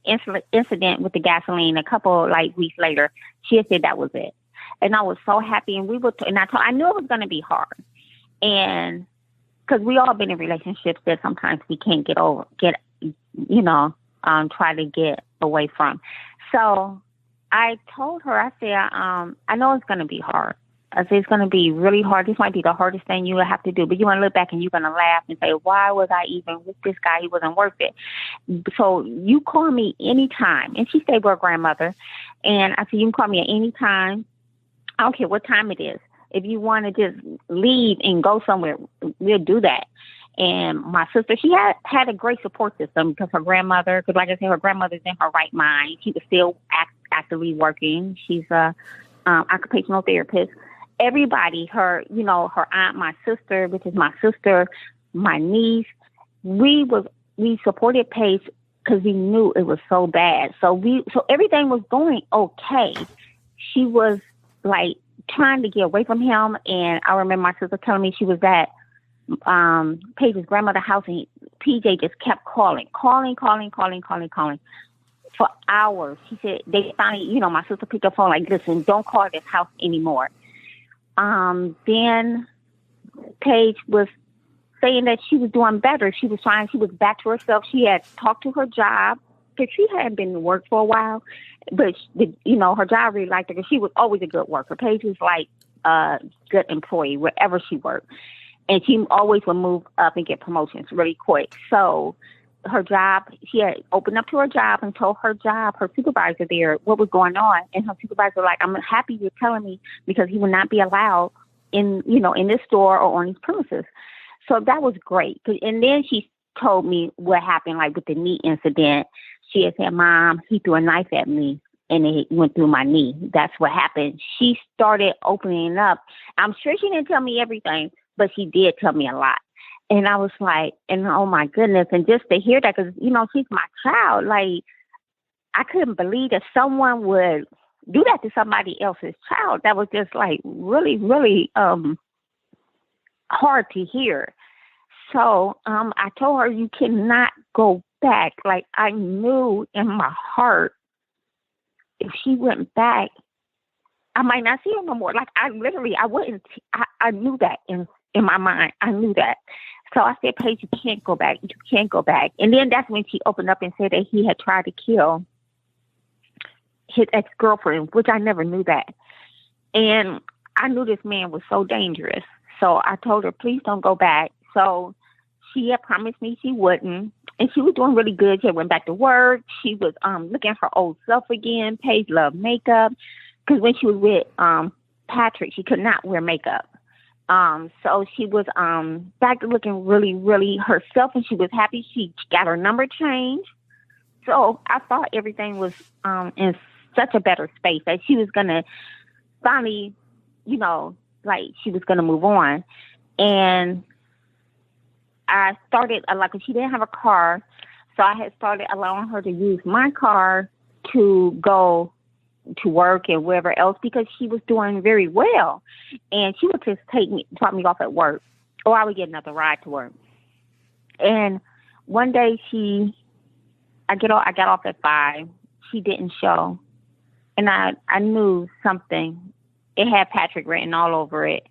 incident with the gasoline, a couple weeks later, she had said that was it. And I was so happy. And I knew it was going to be hard. And because we all been in relationships that sometimes we can't try to get away from. So I told her, I said, I know it's going to be hard. I said, it's going to be really hard. This might be the hardest thing you will have to do. But you're going to look back and you're going to laugh and say, why was I even with this guy? He wasn't worth it. So you call me anytime. And she stayed with her grandmother. And I said, you can call me at any time. I don't care what time it is. If you want to just leave and go somewhere, we'll do that. And my sister, she had a great support system because her grandmother, because like I said, her grandmother's in her right mind. She was still actively working. She's a occupational therapist. Everybody, her aunt, my sister, which is my sister, my niece, we supported Paige because we knew it was so bad. So everything was going okay. She was trying to get away from him. And I remember my sister telling me she was at Paige's grandmother's house, and PJ just kept calling for hours. She said they finally, my sister picked up the phone listen, don't call this house anymore. Then Paige was saying that she was doing better. She was back to herself. She had talked to her job because she hadn't been to work for a while, but her job really liked her because she was always a good worker. Paige was a good employee wherever she worked. And she always would move up and get promotions really quick. So her job. She had opened up to her job and told her supervisor there what was going on. And her supervisor like, I'm happy you're telling me because he will not be allowed in this store or on these premises. So that was great. And then she told me what happened, like with the knee incident. She had said, Mom, he threw a knife at me and it went through my knee. That's what happened. She started opening up. I'm sure she didn't tell me everything, but she did tell me a lot. And I was like, and oh my goodness. And just to hear that, because, she's my child. Like, I couldn't believe that someone would do that to somebody else's child. That was just like really, really hard to hear. So I told her, you cannot go back. Like, I knew in my heart, if she went back, I might not see her no more. Like, I wouldn't. I knew that in my mind. I knew that. So I said, Paige, you can't go back. You can't go back. And then that's when she opened up and said that he had tried to kill his ex-girlfriend, which I never knew that. And I knew this man was so dangerous. So I told her, please don't go back. So she had promised me she wouldn't. And she was doing really good. She had went back to work. She was looking at her old self again. Paige loved makeup. Because when she was with Patrick, she could not wear makeup. So she was back to looking really, really herself, and she was happy. She got her number changed. So I thought everything was in such a better space that she was going to finally, she was going to move on. And I started, she didn't have a car, so I had started allowing her to use my car to go to work and wherever else because she was doing very well. And she would just drop me off at work, or I would get another ride to work. And one day I got off at 5. She didn't show. And I knew something. It had Patrick written all over it.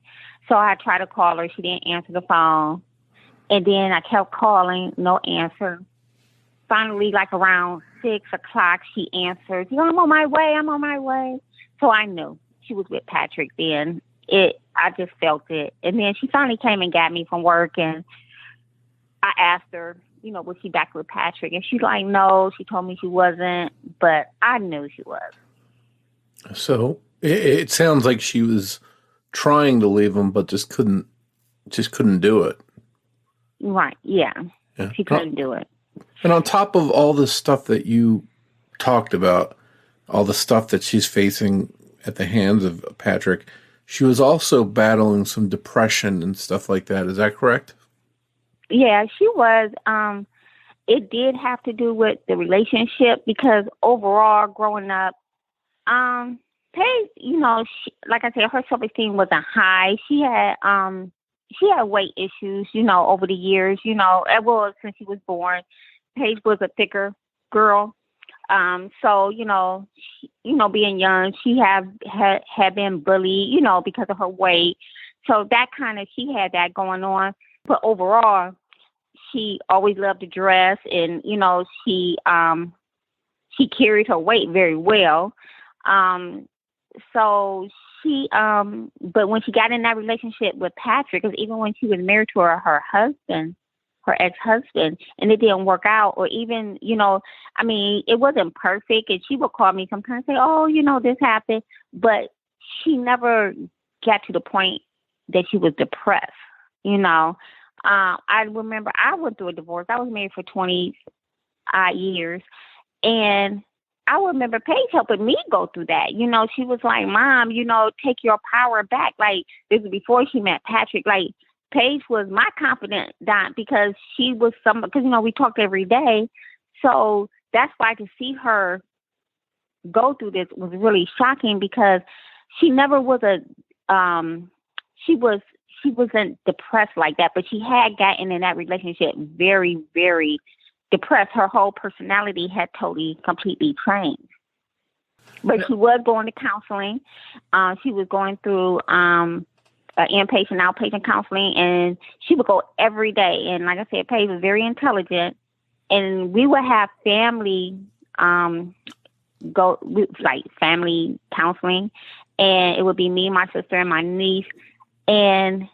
So I tried to call her. She didn't answer the phone. And then I kept calling, no answer. Finally, like around 6 o'clock, she answered, I'm on my way. So I knew she was with Patrick then. I just felt it. And then she finally came and got me from work, and I asked her, was she back with Patrick? And she's like, no, she told me she wasn't, but I knew she was. So it sounds like she was trying to leave him, but just couldn't do it. Right, yeah. She couldn't do it. And on top of all the stuff that you talked about, all the stuff that she's facing at the hands of Patrick, she was also battling some depression and stuff like that. Is that correct? Yeah, she was. It did have to do with the relationship because overall, growing up, Paige, like I said, her self-esteem wasn't high. She had weight issues, over the years, since she was born. Paige was a thicker girl. So, being young, she had been bullied, because of her weight. So that she had that going on. But overall, she always loved to dress and, she carried her weight very well. So she, but when she got in that relationship with Patrick, because even when she was married to her husband, her ex-husband, and it didn't work out, or even, it wasn't perfect. And she would call me sometimes and say, oh, this happened. But she never got to the point that she was depressed, I remember I went through a divorce. I was married for 20 years. And I remember Paige helping me go through that. She was like, Mom, take your power back. Like, this was before she met Patrick. Like, Paige was my confidant because she was because, we talked every day. So that's why to see her go through this was really shocking because she never was she wasn't depressed like that, but she had gotten in that relationship very, very depressed. Her whole personality had completely changed. But she was going to counseling. She was going through inpatient, outpatient counseling, and she would go every day. And like I said, Paige was very intelligent, and we would have family family counseling, and it would be me, my sister, and my niece. And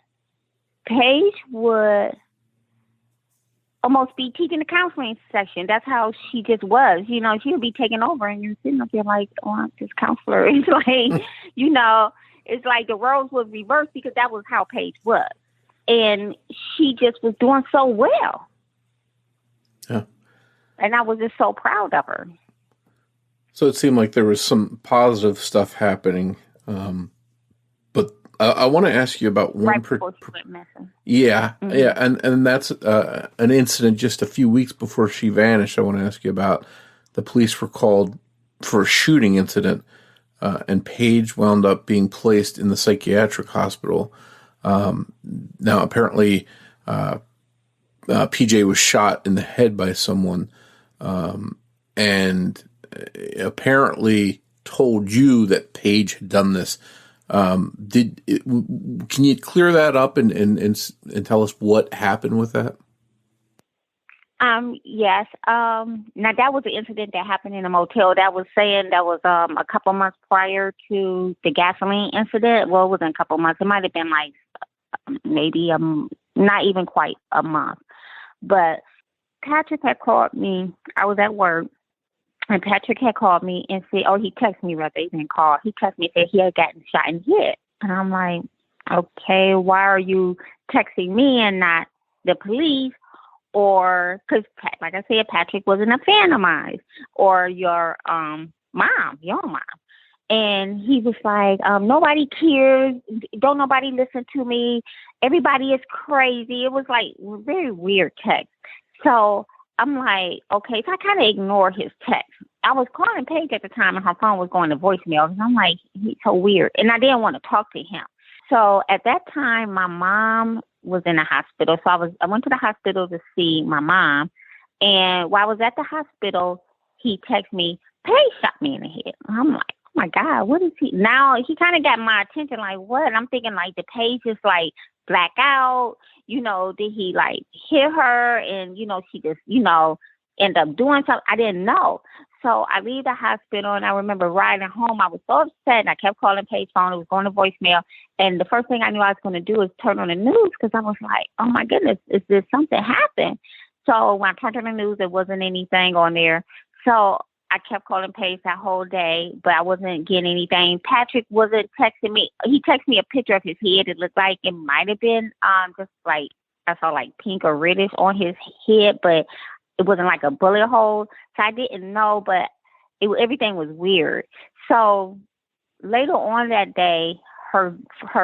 Paige would almost be teaching the counseling section. That's how she just was. You know, she would be taking over, and you're sitting up there like, oh, this counselor is like, you know, it's like the roles was reversed because that was how Paige was. And she just was doing so well. Yeah. And I was just so proud of her. So it seemed like there was some positive stuff happening. But I want to ask you about one. Right before she went missing. Yeah, Mm-hmm. yeah. And that's an incident just a few weeks before she vanished. I want to ask you about the police were called for a shooting incident, and Paige wound up being placed in the psychiatric hospital. Now, apparently, PJ was shot in the head by someone, and apparently told you that Paige had done this. Can you clear that up and tell us what happened with that? Yes. Now that was the incident that happened in a motel. That was saying that was a couple months prior to the gasoline incident. Well, it wasn't a couple months. It might have been like maybe not even quite a month. But Patrick had called me. I was at work, and Patrick had called me and said, "Oh, he texted me rather. He didn't call. He texted me and said he had gotten shot in the head." And I'm like, "Okay, why are you texting me and not the police?" Or because, like I said, Patrick wasn't a fan of mine or your mom, your mom. And he was like, nobody cares. Don't nobody listen to me. Everybody is crazy. It was like very weird text. So I'm like, okay. So I kind of ignored his text. I was calling Paige at the time and her phone was going to voicemail. And I'm like, he's so weird. And I didn't want to talk to him. So at that time, my mom was in the hospital. So I went to the hospital to see my mom. And while I was at the hospital, he texted me, Paige shot me in the head. I'm like, oh my God, what is he? Now he kind of got my attention, like what? And I'm thinking like the Paige is like black out, you know, did he like hit her and, you know, she just, you know, end up doing something? I didn't know. So I leave the hospital and I remember riding home. I was so upset and I kept calling Paige's phone. It was going to voicemail. And the first thing I knew I was going to do is turn on the news because I was like, oh my goodness, is this something happened? So when I turned on the news, there wasn't anything on there. So I kept calling Paige that whole day, but I wasn't getting anything. Patrick wasn't texting me. He texted me a picture of his head. It looked like it might have been just like, I saw like pink or reddish on his head, but it wasn't like a bullet hole. So I didn't know, but everything was weird. So later on that day, her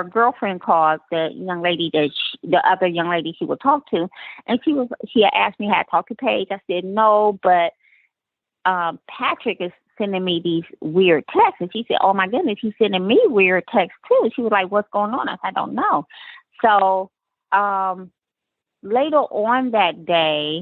girlfriend called the young lady the other young lady she would talk to. And she had asked me how I talked to Paige. I said, no, but Patrick is sending me these weird texts. And she said, oh my goodness, he's sending me weird texts too. She was like, what's going on? I said, I don't know. So later on that day,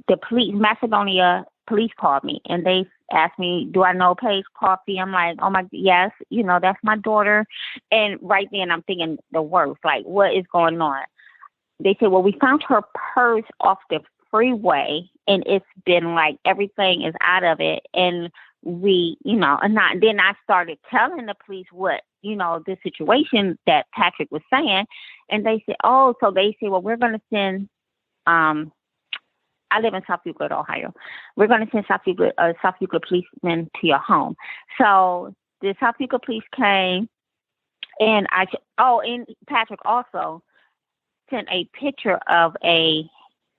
the Macedonia police called me and they asked me, do I know Paige Coffey? I'm like, oh my, yes, you know, that's my daughter. And right then I'm thinking the worst, like what is going on? They said, well, we found her purse off the freeway and it's been like everything is out of it. And we, you know, then I started telling the police what, you know, the situation that Patrick was saying. And they said, oh, so they said, well, we're going to send, I live in South Euclid, Ohio. We're going to send South Euclid policemen to your home. So the South Euclid police came, and and Patrick also sent a picture of a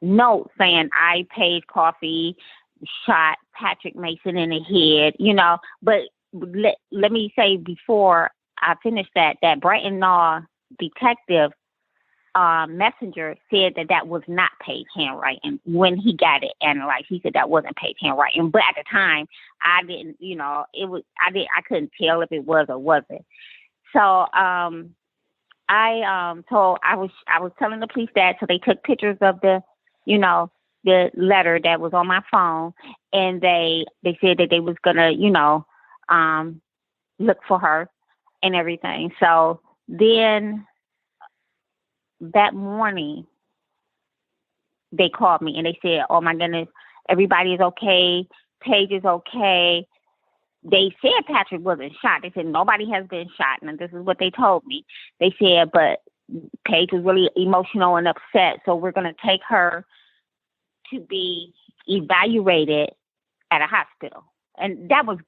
note saying, I, Paige Coffey, shot Patrick Mason in the head, you know. But let me say before I finish that Brighton Law detective messenger said that was not Paige handwriting when he got it analyzed. He said that wasn't Paige handwriting, but at the time I didn't, you know, I couldn't tell if it was or wasn't. So I was telling the police that, so they took pictures of the, you know, the letter that was on my phone, and they said that they was gonna, you know, look for her and everything. So then that morning, they called me and they said, oh my goodness, everybody is okay. Paige is okay. They said Patrick wasn't shot. They said nobody has been shot. And this is what they told me. They said, but Paige was really emotional and upset. So we're going to take her to be evaluated at a hospital. And that was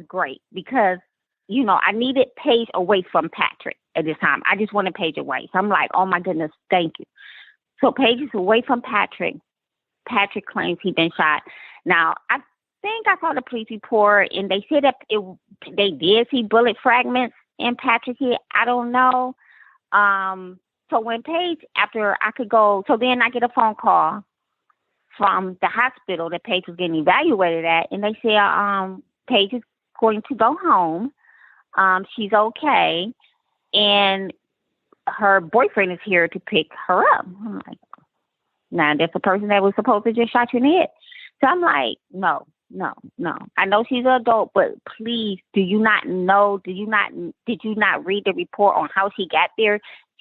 great because, you know, I needed Paige away from Patrick at this time. I just wanted Paige away. So I'm like, oh my goodness, thank you. So Paige is away from Patrick. Patrick claims he'd been shot. Now, I think I saw the police report and they said that they did see bullet fragments in Patrick's head. I don't know. So when Paige, after I could go, so then I get a phone call from the hospital that Paige was getting evaluated at, and they say, Paige is going to go home. She's okay, and her boyfriend is here to pick her up. I'm like, now that's the person that was supposed to just shot you in the head. So I'm like, no. I know she's an adult, but please, did you not read the report on how she got there?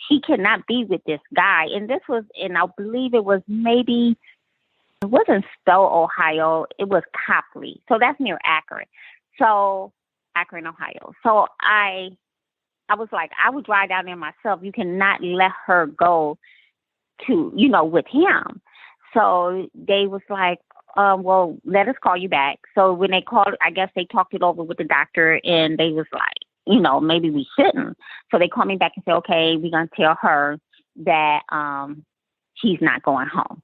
She cannot be with this guy. And I believe it wasn't Stowe, Ohio. It was Copley. So that's near Akron. So Akron, Ohio. So I was like, I would drive down there myself. You cannot let her go to, with him. So they was like, well, let us call you back. So when they called, I guess they talked it over with the doctor and they was like, maybe we shouldn't. So they called me back and said, okay, we're going to tell her that she's not going home.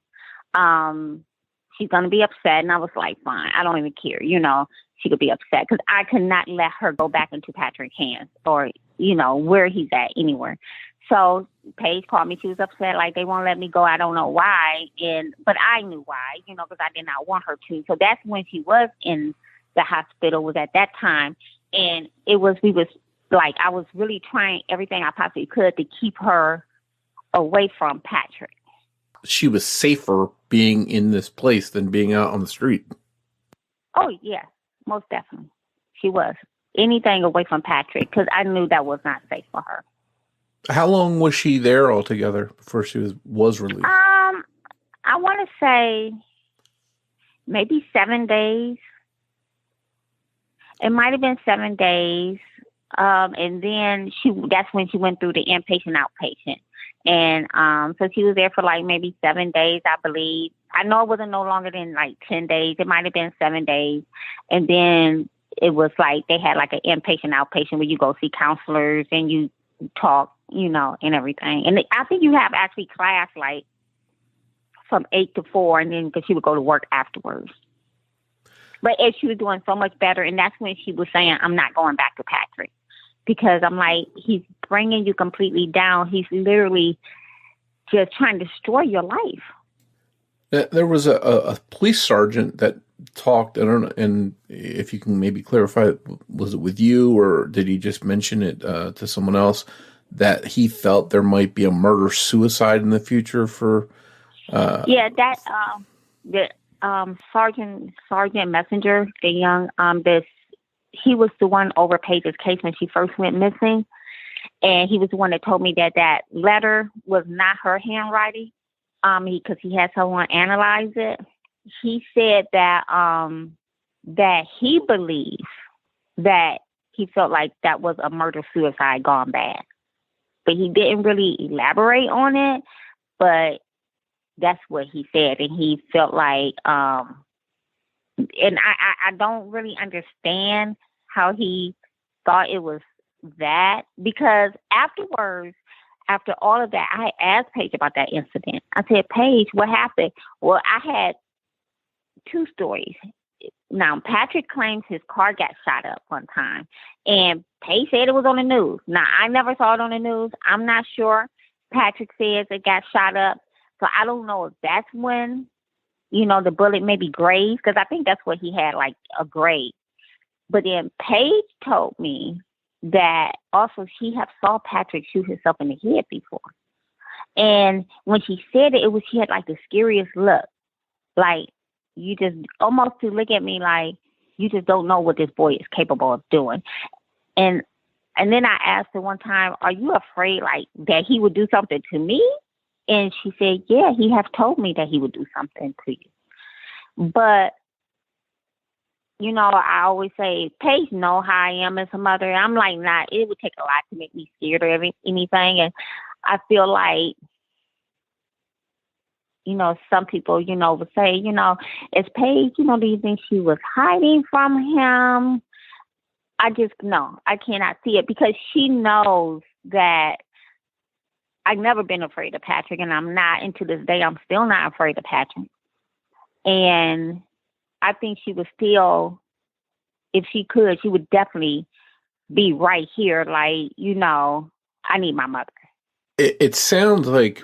She's going to be upset. And I was like, fine, I don't even care. She could be upset because I could not let her go back into Patrick's hands or, where he's at anywhere. So Paige called me. She was upset, like they won't let me go. I don't know why. But I knew why, because I did not want her to. So that's when she was in the hospital, was at that time. And I was really trying everything I possibly could to keep her away from Patrick. She was safer being in this place than being out on the street. Oh, yeah, most definitely. She was. Anything away from Patrick, because I knew that was not safe for her. How long was she there altogether before she was released? I want to say maybe 7 days. It might have been 7 days. And then that's when she went through the inpatient, outpatient. And so she was there for like maybe 7 days, I believe. I know it wasn't no longer than like 10 days. It might have been 7 days. And then it was like they had like an inpatient, outpatient where you go see counselors and you talk, and everything. And I think you have actually class like from 8 to 4, and then because she would go to work afterwards. But as she was doing so much better, and that's when she was saying, I'm not going back to Patrick. Because I'm like, he's bringing you completely down. He's literally just trying to destroy your life. There was a police sergeant that talked, I don't know, and if you can maybe clarify, was it with you or did he just mention it to someone else, that he felt there might be a murder-suicide in the future for... Sergeant Messenger, the young, he was the one over Paige's case when she first went missing. And he was the one that told me that letter was not her handwriting, because he had someone analyze it. He said that he believes that he felt like that was a murder-suicide gone bad. But he didn't really elaborate on it, but that's what he said. And he felt like, and I don't really understand how he thought it was that, because afterwards, after all of that, I asked Paige about that incident. I said, Paige, what happened? Well, I had two stories. Now, Patrick claims his car got shot up one time, and Paige said it was on the news. Now, I never saw it on the news. I'm not sure. Patrick says it got shot up. So I don't know if that's when, the bullet maybe grazed, because I think that's what he had, like a graze. But then Paige told me that also she had saw Patrick shoot himself in the head before. And when she said it, she had like the scariest look. Like, you just almost to look at me like, you just don't know what this boy is capable of doing. And then I asked her one time, are you afraid like that he would do something to me? And she said, yeah, he have told me that he would do something to you. But I always say, Paige know how I am as a mother. I'm like, nah, it would take a lot to make me scared of anything. And I feel like, some people, would say, is Paige, do you think she was hiding from him? I cannot see it because she knows that I've never been afraid of Patrick, and I'm not, and to this day, I'm still not afraid of Patrick. And I think she would still, if she could, she would definitely be right here. Like, I need my mother. It sounds like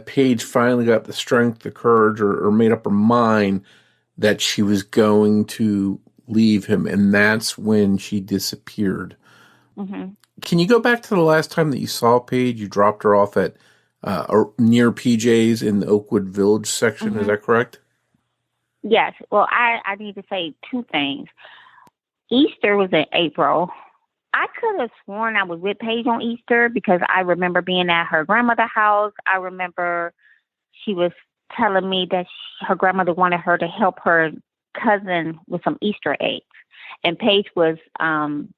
Paige finally got the strength, the courage, or made up her mind that she was going to leave him, and that's when she disappeared. Mm-hmm. Can you go back to the last time that you saw Paige? You dropped her off at near PJ's in the Oakwood Village section. Mm-hmm. Is that correct? Yes. Well, I need to say two things. Easter was in April. I could have sworn I was with Paige on Easter because I remember being at her grandmother's house. I remember she was telling me that her grandmother wanted her to help her cousin with some Easter eggs. And Paige was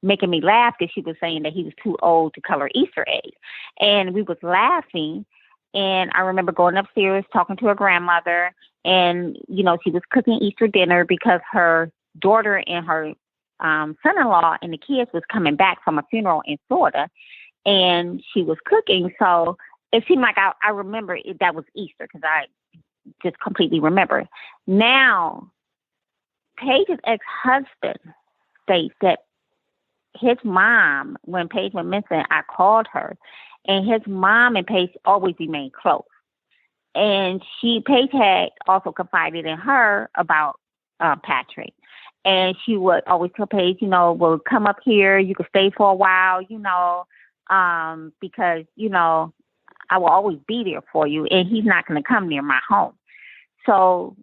making me laugh because she was saying that he was too old to color Easter eggs. And we was laughing. And I remember going upstairs, talking to her grandmother. And, she was cooking Easter dinner because her daughter and her son-in-law and the kids was coming back from a funeral in Florida. And she was cooking. So it seemed like I remember that was Easter because I just completely remember. Now, Paige's ex-husband states that his mom, when Paige went missing, I called her, and his mom and Paige always remained close. And Paige had also confided in her about Patrick. And she would always tell Paige, well, come up here. You can stay for a while, because, I will always be there for you. And he's not going to come near my home. So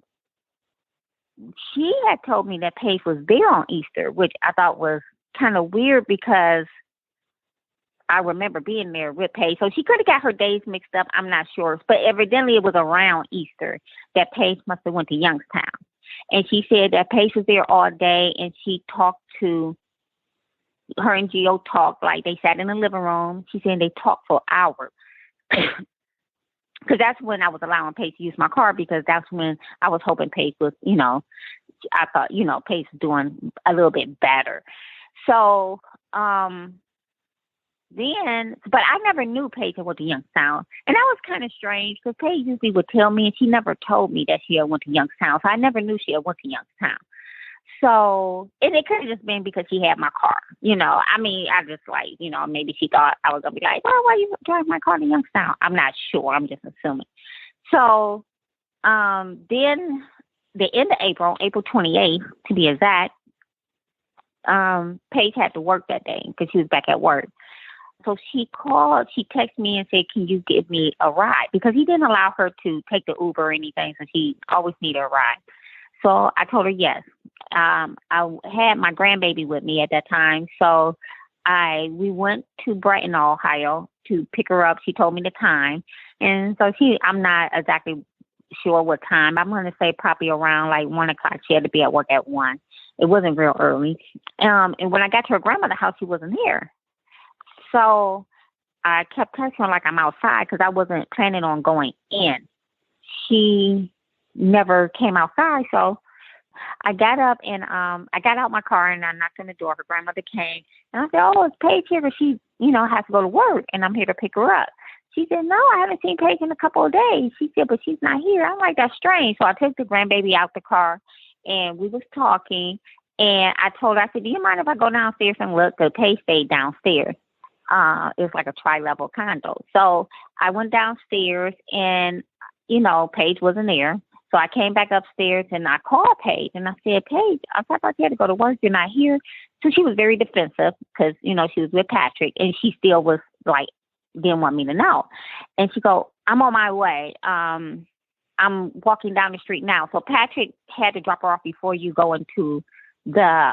she had told me that Paige was there on Easter, which I thought was kind of weird because I remember being there with Paige. So she could have got her days mixed up. I'm not sure. But evidently it was around Easter that Paige must have went to Youngstown. And she said that Paige was there all day and she talked to her and Gio talked, like they sat in the living room. She said they talked for hours. Because that's when I was allowing Paige to use my car because that's when I was hoping Paige was, I thought, Paige was doing a little bit better. So, but I never knew Paige went to Youngstown. And that was kind of strange because Paige usually would tell me and she never told me that she had went to Youngstown. So I never knew she had went to Youngstown. So, and it could have just been because she had my car, I just maybe she thought I was going to be like, well, why you drive my car to Youngstown? I'm not sure. I'm just assuming. So, then the end of April 28th, to be exact, Paige had to work that day because she was back at work. So she texted me and said, can you give me a ride? Because he didn't allow her to take the Uber or anything. So she always needed a ride. So I told her yes. I had my grandbaby with me at that time. So we went to Brighton, Ohio to pick her up. She told me the time. And so I'm not exactly sure what time. I'm going to say probably around like 1 o'clock. She had to be at work at 1. It wasn't real early. And when I got to her grandmother's house, she wasn't here. So I kept texting her like I'm outside because I wasn't planning on going in. She never came outside. So I got up and I got out my car and I knocked on the door. Her grandmother came and I said, oh, it's Paige here, but she, has to go to work and I'm here to pick her up. She said, no, I haven't seen Paige in a couple of days. She said, but she's not here. I'm like, that's strange. So I took the grandbaby out the car and we was talking and I told her, I said, do you mind if I go downstairs and look? Because Paige stayed downstairs. It was like a tri-level condo. So I went downstairs and, Paige wasn't there. So I came back upstairs and I called Paige and I said, Paige, I thought you had to go to work. You're not here. So she was very defensive because, she was with Patrick and she still was like, didn't want me to know. And she go, I'm on my way. I'm walking down the street now. So Patrick had to drop her off before you go into the,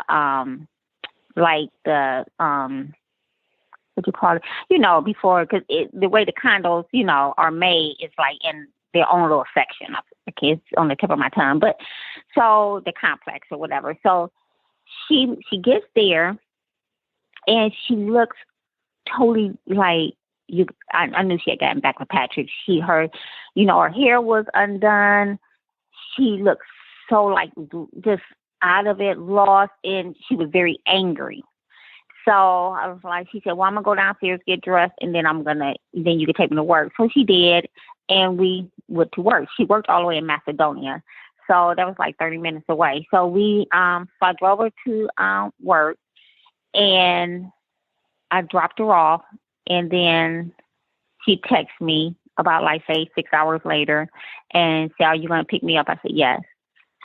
what you call it, before, because the way the condos, are made is like in their own little section. Okay, it's on the tip of my tongue, but so the complex or whatever. So she gets there, and she looks totally like I knew she had gotten back with Patrick. Her hair was undone. She looked so like just out of it, lost, and she was very angry. So I was like, she said, well, I'm going to go downstairs, get dressed, and then then you can take me to work. So she did, and we went to work. She worked all the way in Macedonia. So that was like 30 minutes away. So I drove her to work, and I dropped her off, and then she texted me about, like, say, 6 hours later and said, are you going to pick me up? I said, yes.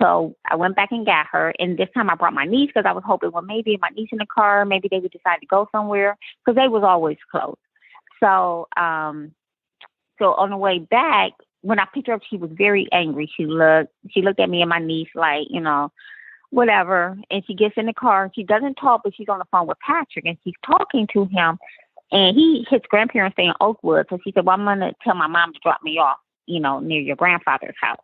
So I went back and got her, and this time I brought my niece because I was hoping, well, maybe my niece in the car, maybe they would decide to go somewhere because they was always close. So so on the way back, when I picked her up, she was very angry. She looked at me and my niece like, whatever. And she gets in the car. She doesn't talk, but she's on the phone with Patrick, and she's talking to him. And his grandparents stay in Oakwood. So she said, well, I'm going to tell my mom to drop me off, near your grandfather's house.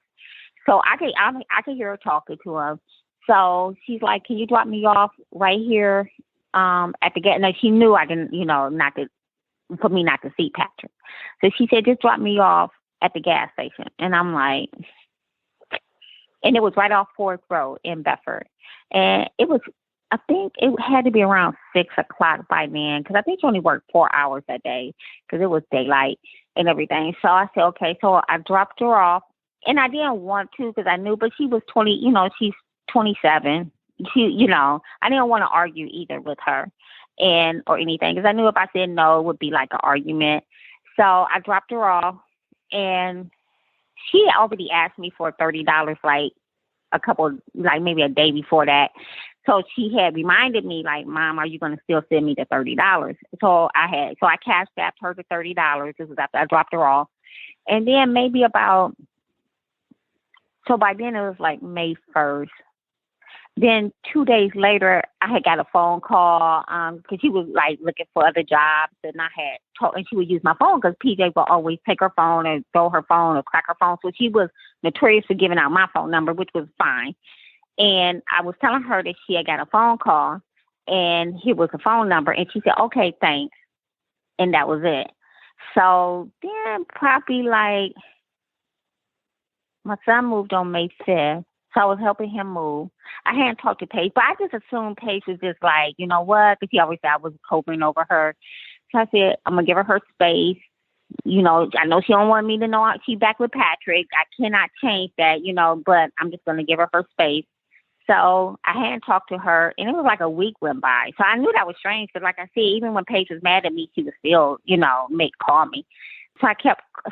So I could hear her talking to him. So she's like, can you drop me off right here at the gate? No, she knew I didn't, for me not to see Patrick. So she said, just drop me off at the gas station. And I'm like, and it was right off Forest Road in Bedford. And I think it had to be around 6 o'clock by then, because I think she only worked 4 hours that day because it was daylight and everything. So I said, okay. So I dropped her off, and I didn't want to because I knew, but she was 20, she's 27. I didn't want to argue either with her or anything, because I knew if I said no, it would be like an argument. So I dropped her off, and she already asked me for $30, like maybe a day before that. So she had reminded me, like, Mom, are you going to still send me the $30? So I cashed apped her the $30. This was after I dropped her off. And then so by then it was like May 1st. Then 2 days later, I had got a phone call because she was like looking for other jobs, and I had told, and she would use my phone because PJ would always take her phone and throw her phone or crack her phone. So she was notorious for giving out my phone number, which was fine. And I was telling her that she had got a phone call, and here was the phone number, and she said, okay, thanks. And that was it. So then probably like my son moved on May 5th. So I was helping him move. I hadn't talked to Paige, but I just assumed Paige was just like, you know what? Because he always said I was coping over her. So I said, I'm going to give her space. I know she don't want me to know she's back with Patrick. I cannot change that, but I'm just going to give her space. So I hadn't talked to her, and it was like a week went by. So I knew that was strange, because like I said, even when Paige was mad at me, she would still, call me. So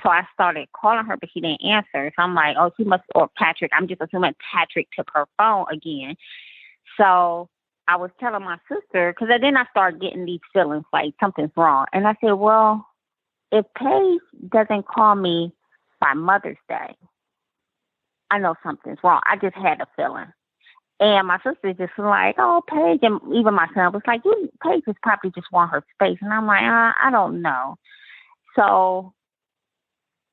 I started calling her, but she didn't answer. So I'm like, oh, or Patrick. I'm just assuming Patrick took her phone again. So I was telling my sister, because then I started getting these feelings like something's wrong. And I said, well, if Paige doesn't call me by Mother's Day, I know something's wrong. I just had a feeling. And my sister just was like, oh, Paige, and even my son was like, Paige just probably just want her space. And I'm like, I don't know. So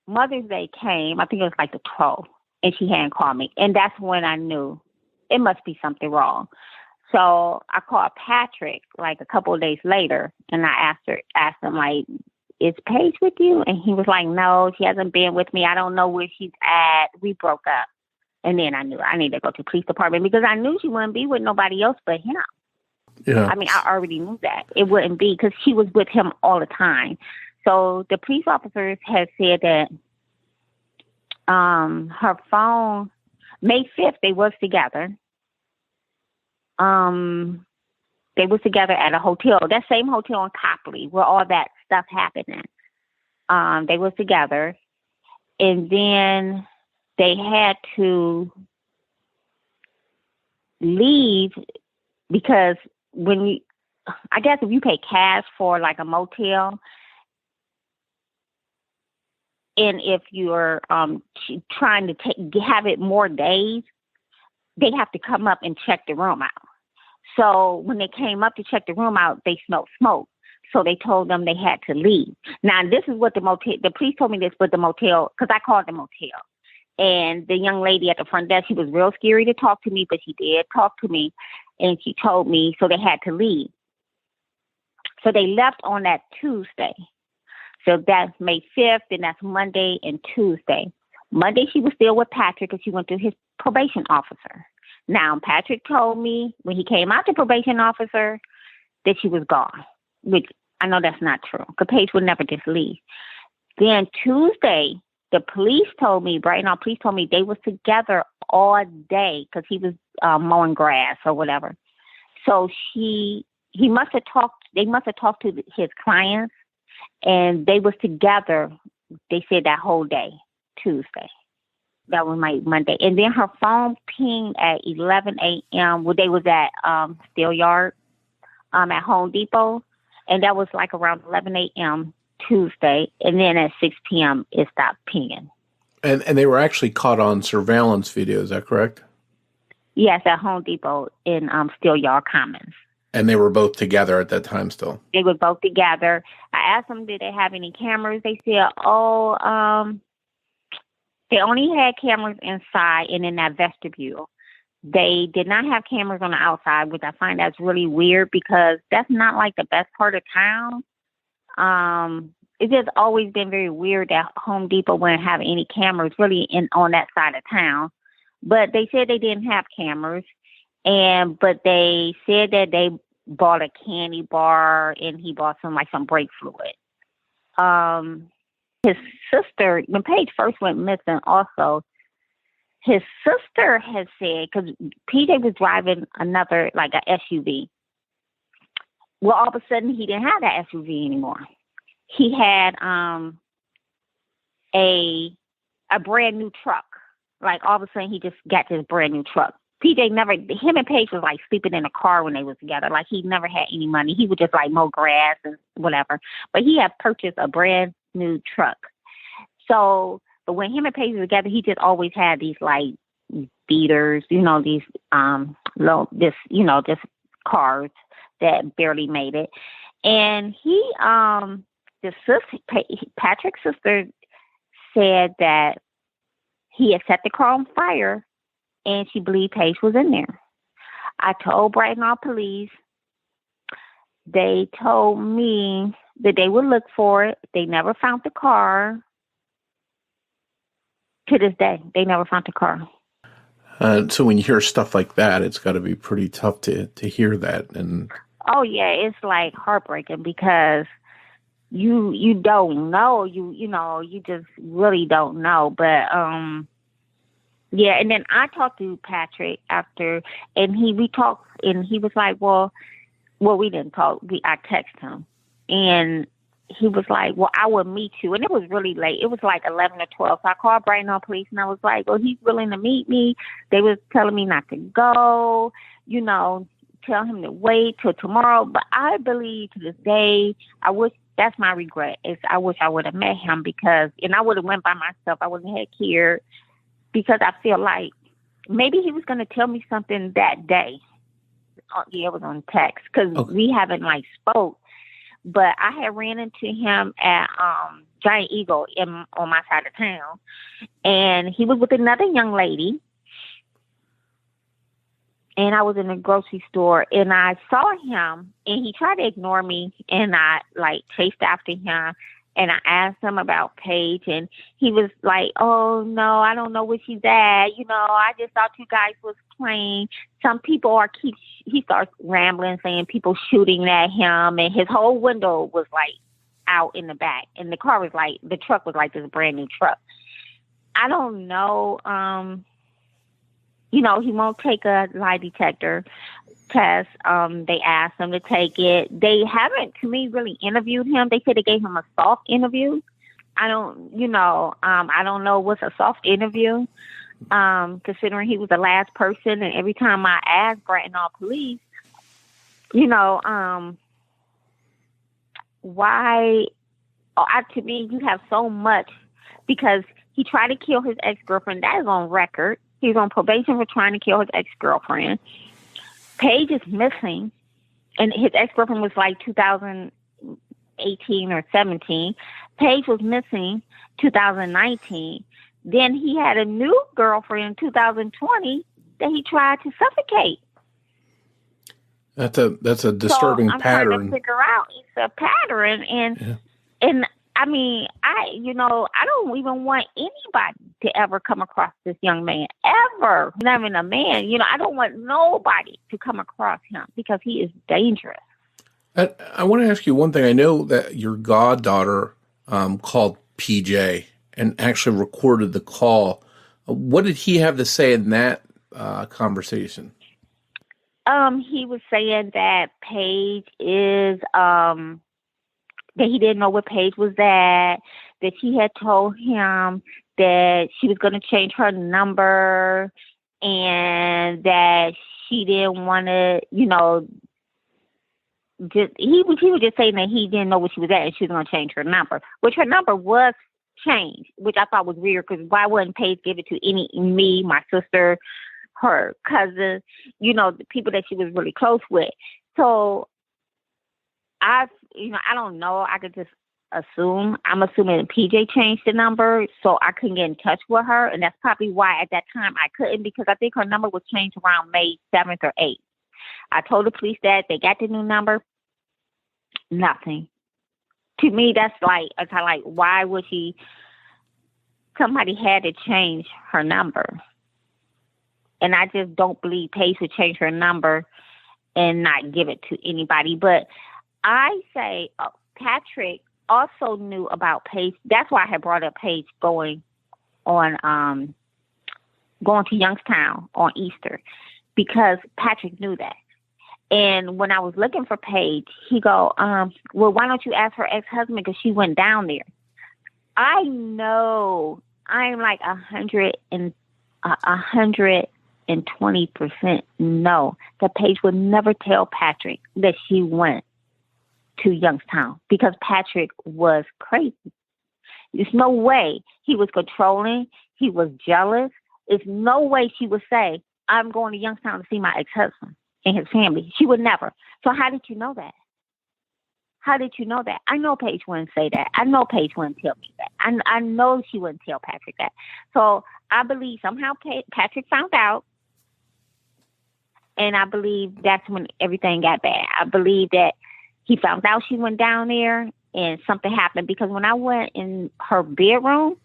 Mother's Day came, I think it was like the 12th, and she hadn't called me. And that's when I knew it must be something wrong. So I called Patrick like a couple of days later, and I asked him, like, is Paige with you? And he was like, no, she hasn't been with me. I don't know where she's at. We broke up. And then I knew I needed to go to the police department, because I knew she wouldn't be with nobody else but him. Yeah. I mean, I already knew that. It wouldn't be, because she was with him all the time. So the police officers had said that her phone, May 5th, they was together. They was together at a hotel, that same hotel in Copley where all that stuff happened in. They was together. And then they had to leave because I guess if you pay cash for like a motel, and if you're trying to have it more days, they have to come up and check the room out. So when they came up to check the room out, they smelled smoke. So they told them they had to leave. Now, this is what the police told me this, but the motel, because I called the motel. And the young lady at the front desk, she was real scary to talk to me, but she did talk to me. And she told me, so they had to leave. So they left on that Tuesday. So that's May 5th, and that's Monday and Tuesday. Monday, she was still with Patrick because she went to his probation officer. Now, Patrick told me when he came out to probation officer that she was gone, which I know that's not true because Paige would never just leave. Then Tuesday, the police told me, Brighton police told me they was together all day because he was mowing grass or whatever. So they must have talked to his clients, and they was together, they said, that whole day, Tuesday. That was my Monday. And then her phone pinged at 11 a.m. when they was at Steel Yard at Home Depot. And that was like around 11 a.m. Tuesday. And then at 6 p.m. it stopped pinging. And they were actually caught on surveillance video, is that correct? Yes, at Home Depot in Steel Yard Commons. And they were both together at that time still? They were both together. I asked them, did they have any cameras? They said, they only had cameras inside and in that vestibule. They did not have cameras on the outside, which I find that's really weird because that's not like the best part of town. It's just always been very weird that Home Depot wouldn't have any cameras really on that side of town. But they said they didn't have cameras, but they said that they bought a candy bar and he bought some brake fluid. His sister, when Paige first went missing also, his sister had said, because PJ was driving another, like a SUV. Well, all of a sudden, he didn't have that SUV anymore. He had a brand new truck. Like, all of a sudden, he just got this brand new truck. Him and Paige was like sleeping in a car when they was together. Like, he never had any money. He would just like mow grass and whatever. But he had purchased a brand new truck. So, but when him and Paige were together, he just always had these like beaters, these just cars that barely made it. And Patrick's sister said that he had set the car on fire and she believed Paige was in there. I told Brighton police. They told me that they would look for it. They never found the car. To this day, they never found the car. So when you hear stuff like that, it's got to be pretty tough to hear that. And oh yeah, it's like heartbreaking because you don't know. You just really don't know. But yeah. And then I talked to Patrick after, and we talked, and he was like, well, we didn't talk. I texted him, and he was like, well, I will meet you. And it was really late. It was like 11 or 12. So I called Brighton police, and I was like, well, he's willing to meet me. They was telling me not to go, tell him to wait till tomorrow. But I believe to this day, that's my regret, is I wish I would have met him and I would have went by myself. I wouldn't have cared because I feel like maybe he was going to tell me something that day. Yeah, it was on text because we haven't like spoke. But I had ran into him at Giant Eagle on my side of town. And he was with another young lady. And I was in a grocery store. And I saw him. And he tried to ignore me. And I, chased after him. And I asked him about Paige. And he was like, oh, no, I don't know where she's at. I just thought you guys was playing. Some people he starts rambling, saying people shooting at him. And his whole window was out in the back. And the car was the truck was this brand new truck. I don't know. He won't take a lie detector test. They asked him to take it. They haven't, to me, really interviewed him. They said they gave him a soft interview. I don't know what's a soft interview, considering he was the last person. And every time I asked Brighton police, why, to me, you have so much, because he tried to kill his ex-girlfriend. That is on record. He was on probation for trying to kill his ex-girlfriend. Paige is missing, and his ex-girlfriend was 2018 or 17. Paige was missing 2019. Then he had a new girlfriend in 2020 that he tried to suffocate. That's a disturbing I'm pattern. trying to figure out it's a pattern, and I mean, I don't even want anybody to ever come across this young man ever. Not even a man, I don't want nobody to come across him because he is dangerous. I want to ask you one thing. I know that your goddaughter called PJ and actually recorded the call. What did he have to say in that conversation? He was saying that Paige is, that he didn't know what Paige was at, that she had told him that she was going to change her number and that she didn't want to, he was just saying that he didn't know what she was at and she was going to change her number, which her number was changed, which I thought was weird because why wouldn't Paige give it to me, my sister, her cousin, the people that she was really close with. So I don't know. I could just assume. I'm assuming that PJ changed the number, so I couldn't get in touch with her. And that's probably why at that time I couldn't, because I think her number was changed around May 7th or 8th. I told the police that. They got the new number. Nothing. To me, that's kind of like, why would somebody had to change her number? And I just don't believe Paige would change her number and not give it to anybody. But I say Patrick also knew about Paige. That's why I had brought up Paige going to Youngstown on Easter, because Patrick knew that. And when I was looking for Paige, he go, well, why don't you ask her ex-husband, because she went down there. I know I'm like 120% know that Paige would never tell Patrick that she went to Youngstown, because Patrick was crazy. There's no way he was controlling. He was jealous. There's no way she would say, I'm going to Youngstown to see my ex-husband and his family. She would never. So how did you know that? How did you know that? I know Paige wouldn't say that. I know Paige wouldn't tell me that. I know she wouldn't tell Patrick that. So I believe somehow Patrick found out. And I believe that's when everything got bad. I believe that he found out she went down there and something happened, because when I went in her bedroom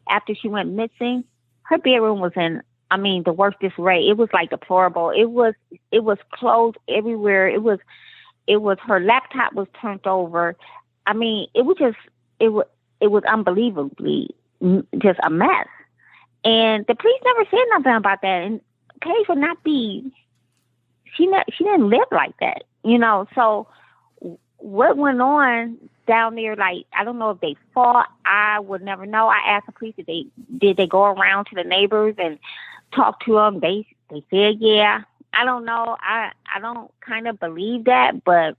after she went missing, her bedroom was in, the worst disarray. It was like deplorable. It was clothes everywhere. It was her laptop was turned over. It was unbelievably just a mess. And the police never said nothing about that. And Paige would not be, she didn't live like that, So what went on down there, I don't know if they fought. I would never know. I asked the police did they go around to the neighbors and talk to them. They said, yeah. I don't know. I don't kind of believe that, but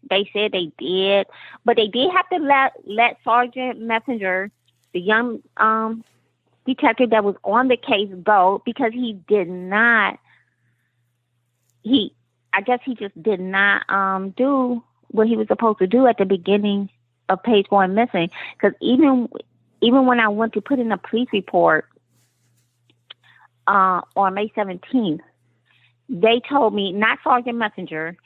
they said they did. But they did have to let Sergeant Messenger, the young detective that was on the case, go, because he did not. I guess he just did not do what he was supposed to do at the beginning of Paige going missing. Because even when I went to put in a police report on May 17th, they told me, not Sergeant Messenger,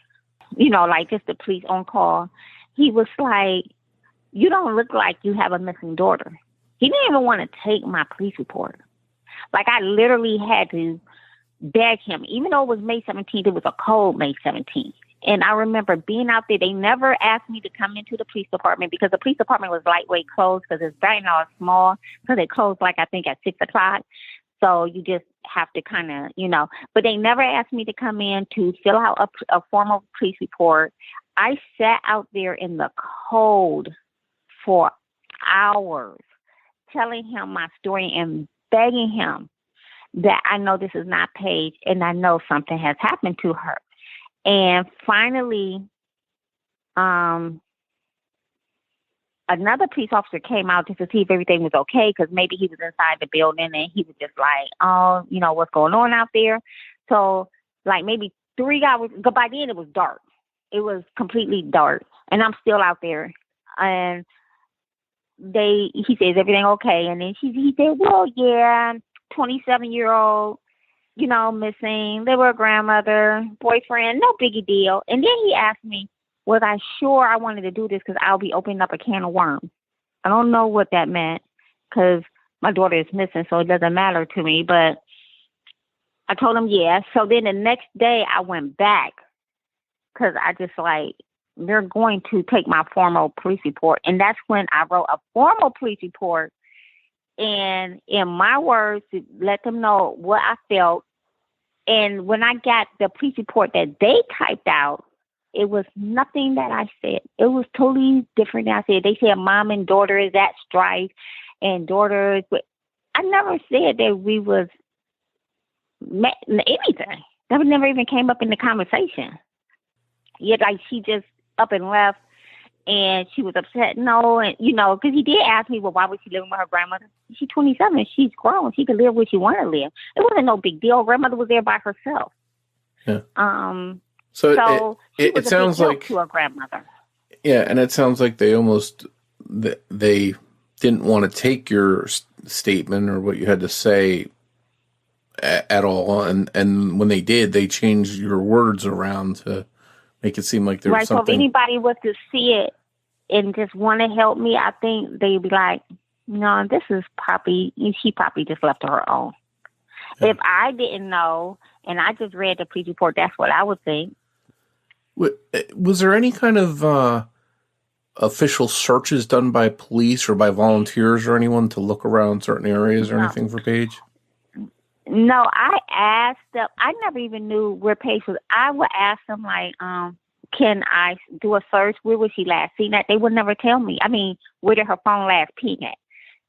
just the police on call. He was like, you don't look like you have a missing daughter. He didn't even want to take my police report. I literally had to beg him. Even though it was May 17th, it was a cold May 17th. And I remember being out there. They never asked me to come into the police department, because the police department was lightweight closed, because it's very small. So they closed I think at 6 o'clock. So you just have to kind of, but they never asked me to come in to fill out a formal police report. I sat out there in the cold for hours, telling him my story and begging him that I know this is not Paige and I know something has happened to her. And finally, another police officer came out just to see if everything was okay, because maybe he was inside the building and he was just like, oh, what's going on out there? So maybe 3 hours, but by then it was dark. It was completely dark. And I'm still out there. And he says, everything okay? And then he said, well, yeah, 27-year-old, missing. They were a grandmother, boyfriend, no biggie deal. And then he asked me, was I sure I wanted to do this because I'll be opening up a can of worms? I don't know what that meant because my daughter is missing, so it doesn't matter to me. But I told him yes. So then the next day I went back because I just they're going to take my formal police report. And that's when I wrote a formal police report. And in my words, to let them know what I felt. And when I got the police report that they typed out, it was nothing that I said. It was totally different than I said. They said mom and daughter is at strife and daughter is... I never said that we was anything. That never even came up in the conversation. Yet, she just up and left, and she was upset. No, and because he did ask me, well, why was she living with her grandmother? She's 27. She's grown. She could live where she want to live. It wasn't no big deal. Grandmother was there by herself. Yeah. So it sounds like to a grandmother. Yeah, and it sounds like they almost they didn't want to take your statement or what you had to say at all, and when they did, they changed your words around to make it seem like there was something. So if anybody was to see it and just want to help me, I think they'd be like, no, this is she probably just left to her own. Yeah. If I didn't know and I just read the police report, that's what I would think. Was there any kind of official searches done by police or by volunteers or anyone to look around certain areas or anything for Paige? No, I asked them. I never even knew where Paige was. I would ask them, can I do a search? Where was she last seen at? They would never tell me. I mean, where did her phone last ping at?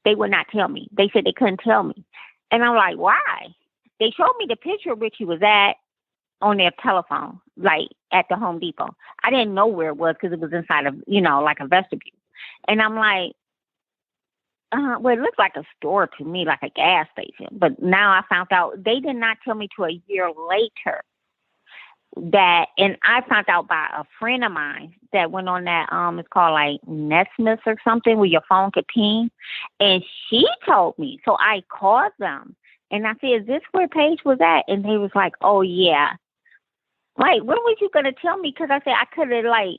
They would not tell me. They said they couldn't tell me. And I'm like, why? They showed me the picture of where she was at on their telephone, at the Home Depot. I didn't know where it was because it was inside of, like a vestibule. And I'm like, well, it looked like a store to me, like a gas station. But now I found out they did not tell me till a year later that, and I found out by a friend of mine that went on that, it's called Nesmith or something where your phone could ping. And she told me. So I called them and I said, is this where Paige was at? And they was like, oh yeah. When was you gonna tell me? Because I said I could have I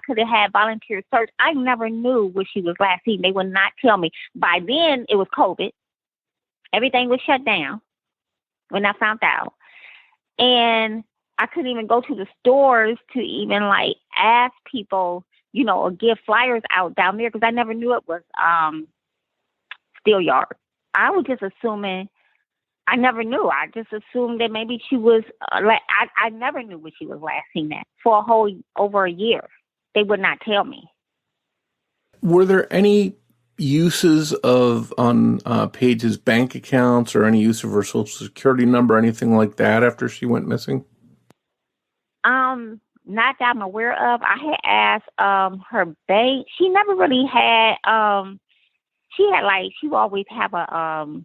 could have had volunteer search. I never knew where she was last seen. They would not tell me. By then it was COVID. Everything was shut down when I found out, and I couldn't even go to the stores to even ask people, or give flyers out down there because I never knew it was Steelyard. I was just assuming. I never knew. I just assumed that maybe she was I never knew where she was last seen at for over a year. They would not tell me. Were there any uses on Paige's bank accounts or any use of her social security number, anything like that after she went missing? Not that I'm aware of. I had asked her bank. She never really had she would always have a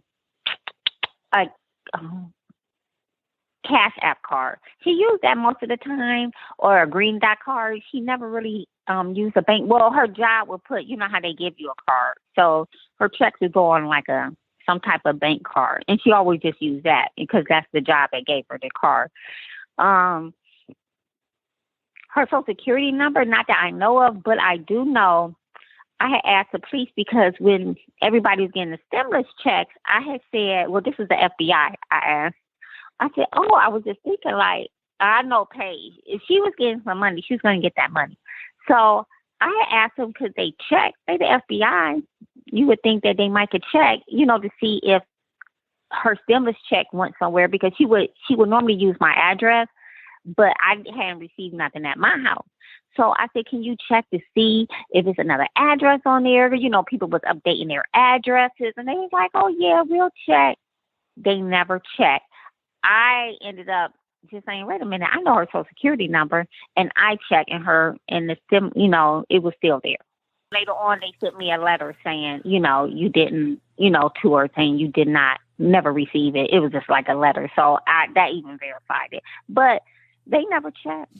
Cash App card. She used that most of the time, or a Green Dot card. She never really used a bank. Well, her job would put, how they give you a card. So her checks would go on some type of bank card, and she always just used that because that's the job that gave her the card. Her social security number, not that I know of, but I do know. I had asked the police because when everybody was getting the stimulus checks, I had said, well, this is the FBI. I asked. I said, I was just thinking I know Paige. If she was getting some money, she was going to get that money. So I had asked them, could they check? They the FBI. You would think that they might could check, to see if her stimulus check went somewhere because she would normally use my address, but I hadn't received nothing at my house. So I said, can you check to see if it's another address on there? People was updating their addresses, and they was like, oh, yeah, we'll check. They never checked. I ended up just saying, wait a minute, I know her social security number, and I checked and the STEM, it was still there. Later on, they sent me a letter saying, you didn't, to her saying you did never receive it. It was just like a letter. So that even verified it. But they never checked.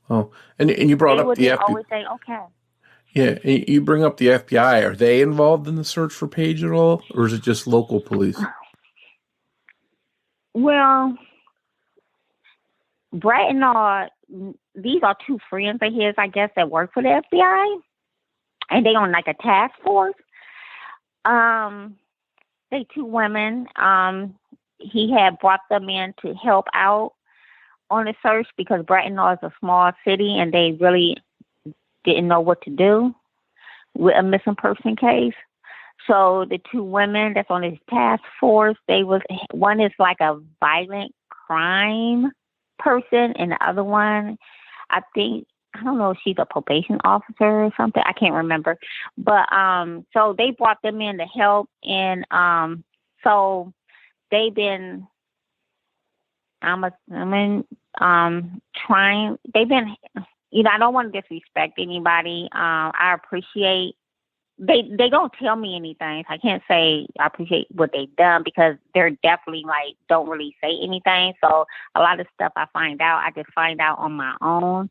Oh, and you brought up the FBI. Always say, okay. Yeah, you bring up the FBI. Are they involved in the search for Paige at all, or is it just local police? Well, Brett and all, these are two friends of his, I guess, that work for the FBI, and they on like a task force. They two women. He had brought them in to help out on the search because Bracknell is a small city and they really didn't know what to do with a missing person case. So the two women that's on his task force, one is like a violent crime person and the other one, I don't know if she's a probation officer or something. I can't remember. But so they brought them in to help, and so they've been trying. They've been, I don't want to disrespect anybody. I appreciate they don't tell me anything. I can't say I appreciate what they've done because they're definitely don't really say anything. So a lot of stuff I find out, I just find out on my own.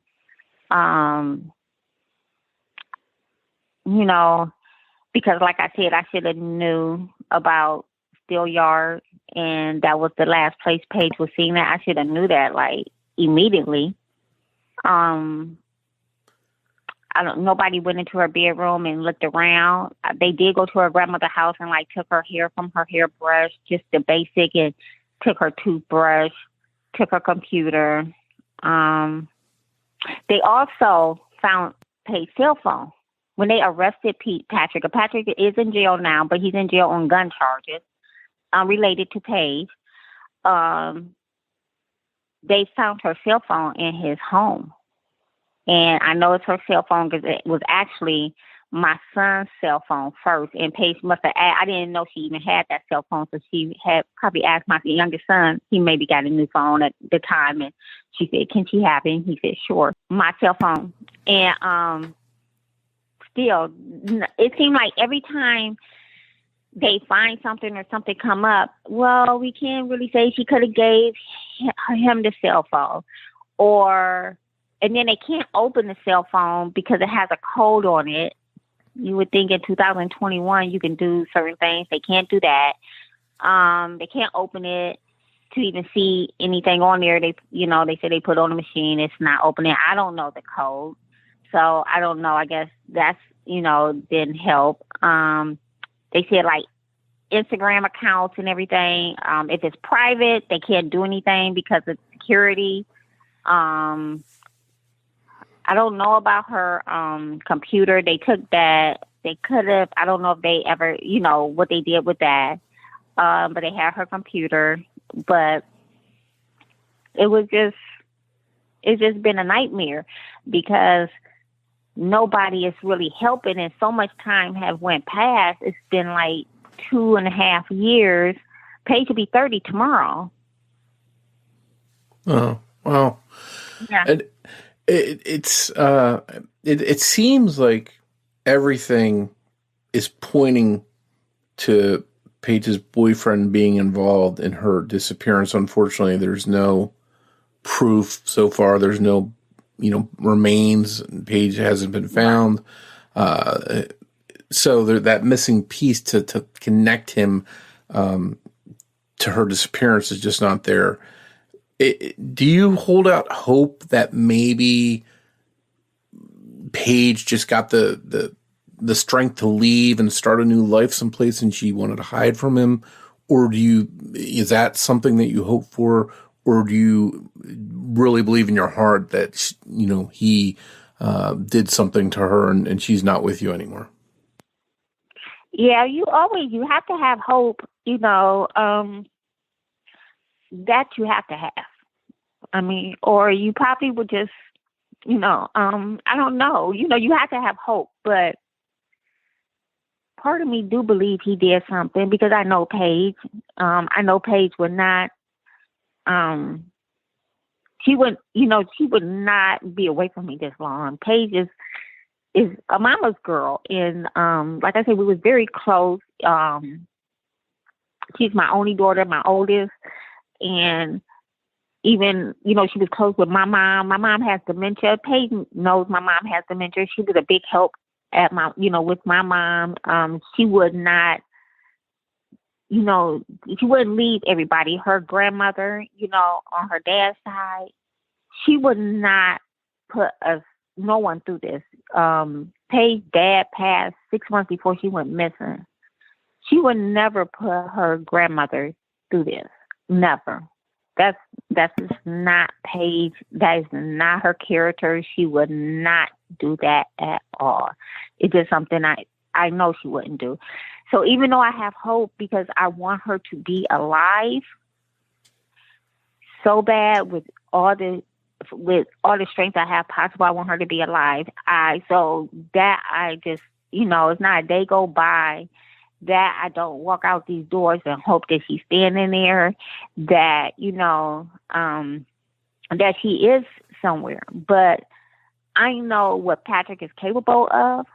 Because like I said, I should have knew about Steelyard, and that was the last place Paige was seen at. I should have knew that immediately. Nobody went into her bedroom and looked around. They did go to her grandmother's house and took her hair from her hairbrush, just the basic, and took her toothbrush, took her computer. They also found Paige's cell phone when they arrested Patrick. Patrick is in jail now, but he's in jail on gun charges related to Paige. They found her cell phone in his home. And I know it's her cell phone because it was actually my son's cell phone first. And Paige must have I didn't know she even had that cell phone. So she had probably asked my youngest son. He maybe got a new phone at the time. And she said, can she have it? He said, sure. My cell phone. And still, it seemed like every time they find something or something come up, well, we can't really say she could have gave him the cell phone. And then they can't open the cell phone because it has a code on it. You would think in 2021 you can do certain things. They can't do that. They can't open it to even see anything on there. They say they put on the machine. It's not opening. I don't know the code. So I don't know. I guess that's, didn't help. They said Instagram accounts and everything. If it's private, they can't do anything because of security. I don't know about her computer. They took that. They could have. I don't know if they ever, what they did with that. But they had her computer. But it's just been a nightmare because nobody is really helping, and so much time have went past. It's been 2.5 years. Paige will be 30 tomorrow. Oh, wow. Yeah. And it seems like everything is pointing to Paige's boyfriend being involved in her disappearance. Unfortunately, there's no proof so far. There's no, remains. Paige hasn't been found. So that missing piece to connect him to her disappearance is just not there. Do you hold out hope that maybe Paige just got the strength to leave and start a new life someplace and she wanted to hide from him? Or is that something that you hope for? Or do you really believe in your heart that, he did something to her and she's not with you anymore? Yeah, you have to have hope, that you have to have. I mean, or you probably would just, I don't know. You have to have hope, but part of me do believe he did something because I know Paige. I know Paige would not, she would not be away from me this long. Paige is a mama's girl. And, like I said, we was very close. She's my only daughter, my oldest. And even, she was close with my mom. My mom has dementia. Paige knows my mom has dementia. She was a big help at my, with my mom. She would not, she wouldn't leave everybody. Her grandmother, on her dad's side, she would not put no one through this. Paige's dad passed 6 months before she went missing. She would never put her grandmother through this. Never. That's just not Paige. That is not her character. She would not do that at all. It's just something I know she wouldn't do. So even though I have hope because I want her to be alive so bad with all the strength I have possible, I want her to be alive. It's not a day go by that I don't walk out these doors and hope that she's standing there, that, that she is somewhere. But I know what Patrick is capable of.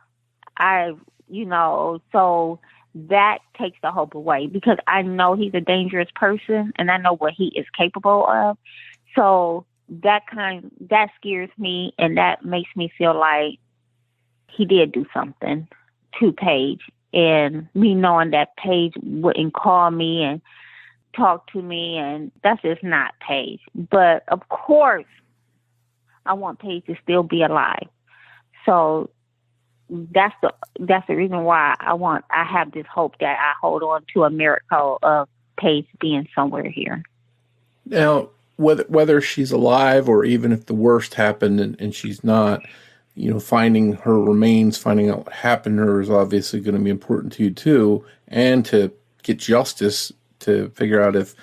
So that takes the hope away because I know he's a dangerous person and I know what he is capable of. So that scares me and that makes me feel like he did do something to Paige. And me knowing that Paige wouldn't call me and talk to me, and that's just not Paige. But of course, I want Paige to still be alive. So that's the reason why I have this hope that I hold on to a miracle of Paige being somewhere here. Now, whether she's alive or even if the worst happened and she's not, finding her remains, finding out what happened to her is obviously going to be important to you too, and to get justice, to figure out if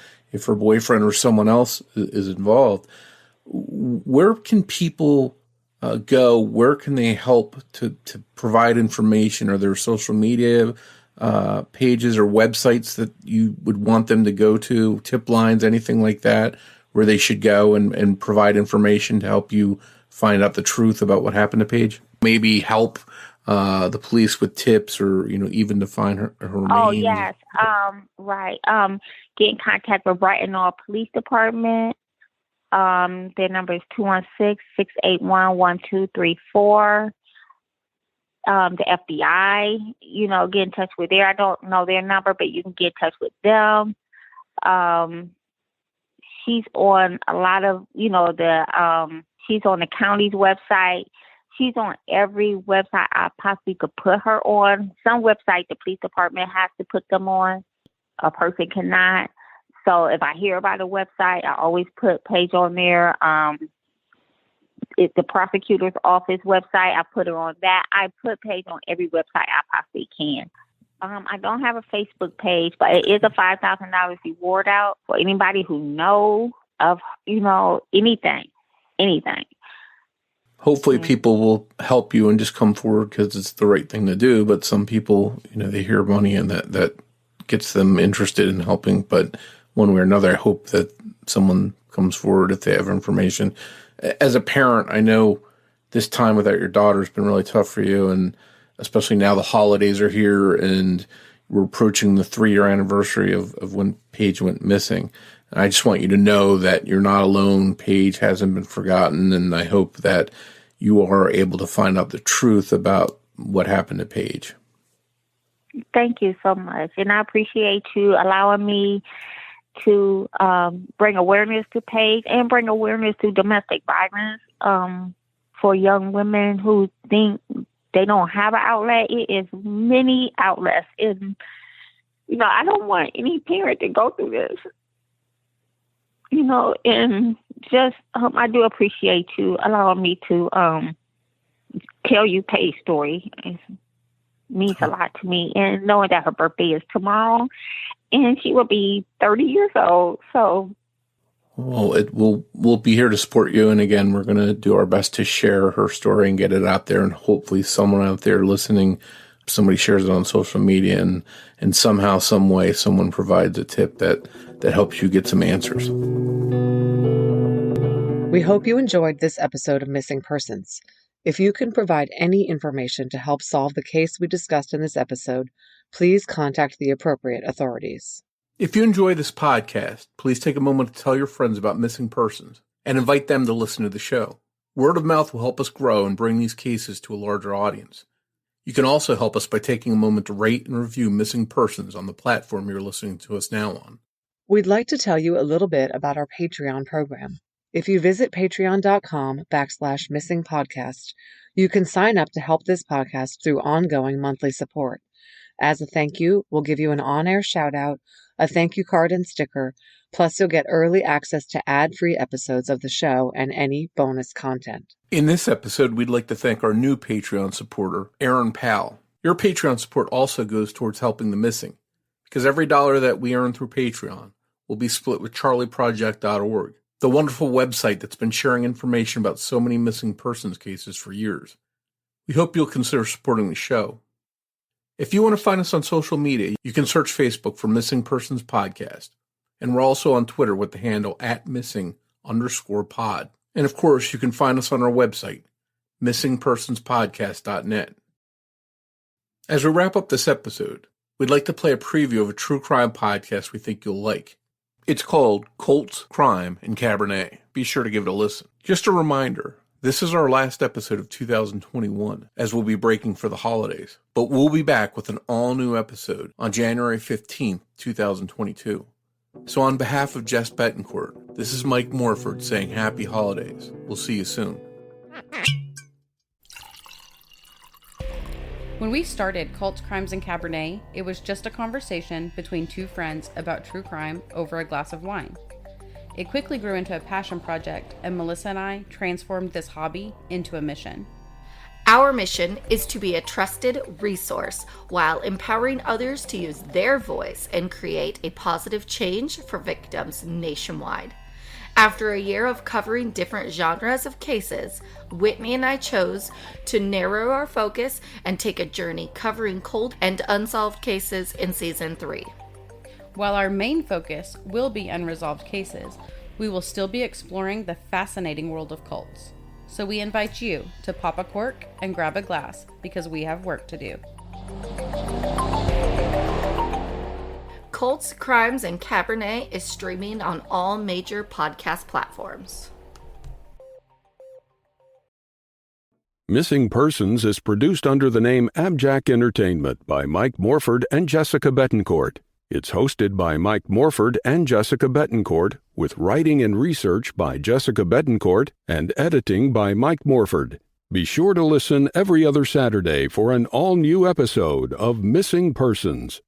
her boyfriend or someone else is involved. Where can people go? Where can they help to provide information? Are there social media pages or websites that you would want them to go to, tip lines, anything like that, where they should go and provide information to help you find out the truth about what happened to Paige? Maybe help the police with tips or, even to find her remains? Oh, yes. Right. Get in contact with Brighton Hall Police Department. Their number is 216-681-1234. The FBI, get in touch with I don't know their number, but you can get in touch with them. She's on a lot of, she's on the county's website. She's on every website I possibly could put her on. Some website the police department has to put them on. A person cannot. So if I hear about a website, I always put Paige on there. It's the prosecutor's office website. I put her on that. I put Paige on every website I possibly can. I don't have a Facebook page, but it is a $5,000 reward out for anybody who knows of, anything. Hopefully people will help you and just come forward because it's the right thing to do. But some people, they hear money and that gets them interested in helping. But one way or another, I hope that someone comes forward if they have information. As a parent, I know this time without your daughter has been really tough for you. And especially now the holidays are here and we're approaching the 3-year anniversary of when Paige went missing. And I just want you to know that you're not alone. Paige hasn't been forgotten. And I hope that you are able to find out the truth about what happened to Paige. Thank you so much. And I appreciate you allowing me to bring awareness to Paige and bring awareness to domestic violence for young women who think they don't have an outlet. It is many outlets. And, I don't want any parent to go through this. And just, I do appreciate you allowing me to tell you Paige's story. It means a lot to me. And knowing that her birthday is tomorrow and she will be 30 years old. So. Well, we'll be here to support you. And again, we're going to do our best to share her story and get it out there. And hopefully someone out there listening, somebody shares it on social media and somehow, some way, someone provides a tip that helps you get some answers. We hope you enjoyed this episode of Missing Persons. If you can provide any information to help solve the case we discussed in this episode, please contact the appropriate authorities. If you enjoy this podcast, please take a moment to tell your friends about Missing Persons and invite them to listen to the show. Word of mouth will help us grow and bring these cases to a larger audience. You can also help us by taking a moment to rate and review Missing Persons on the platform you're listening to us now on. We'd like to tell you a little bit about our Patreon program. If you visit patreon.com/missingpodcast, you can sign up to help this podcast through ongoing monthly support. As a thank you, we'll give you an on-air shout-out, a thank you card and sticker, plus you'll get early access to ad-free episodes of the show and any bonus content. In this episode, we'd like to thank our new Patreon supporter, Aaron Powell. Your Patreon support also goes towards helping the missing, because every dollar that we earn through Patreon will be split with charlieproject.org, the wonderful website that's been sharing information about so many missing persons cases for years. We hope you'll consider supporting the show. If you want to find us on social media, you can search Facebook for Missing Persons Podcast. And we're also on Twitter with the handle @missing_pod. And of course, you can find us on our website, missingpersonspodcast.net. As we wrap up this episode, we'd like to play a preview of a true crime podcast we think you'll like. It's called Colts, Crime, and Cabernet. Be sure to give it a listen. Just a reminder, this is our last episode of 2021, as we'll be breaking for the holidays. But we'll be back with an all-new episode on January 15th, 2022. So on behalf of Jess Betancourt, this is Mike Morford saying happy holidays. We'll see you soon. When we started Cults, Crimes, and Cabernet, it was just a conversation between two friends about true crime over a glass of wine. It quickly grew into a passion project, and Melissa and I transformed this hobby into a mission. Our mission is to be a trusted resource while empowering others to use their voice and create a positive change for victims nationwide. After a year of covering different genres of cases, Whitney and I chose to narrow our focus and take a journey covering cold and unsolved cases in Season 3. While our main focus will be unresolved cases, we will still be exploring the fascinating world of cults. So we invite you to pop a cork and grab a glass because we have work to do. Cults, Crimes, and Cabernet is streaming on all major podcast platforms. Missing Persons is produced under the name AbJack Entertainment by Mike Morford and Jessica Betancourt. It's hosted by Mike Morford and Jessica Betancourt, with writing and research by Jessica Betancourt and editing by Mike Morford. Be sure to listen every other Saturday for an all-new episode of Missing Persons.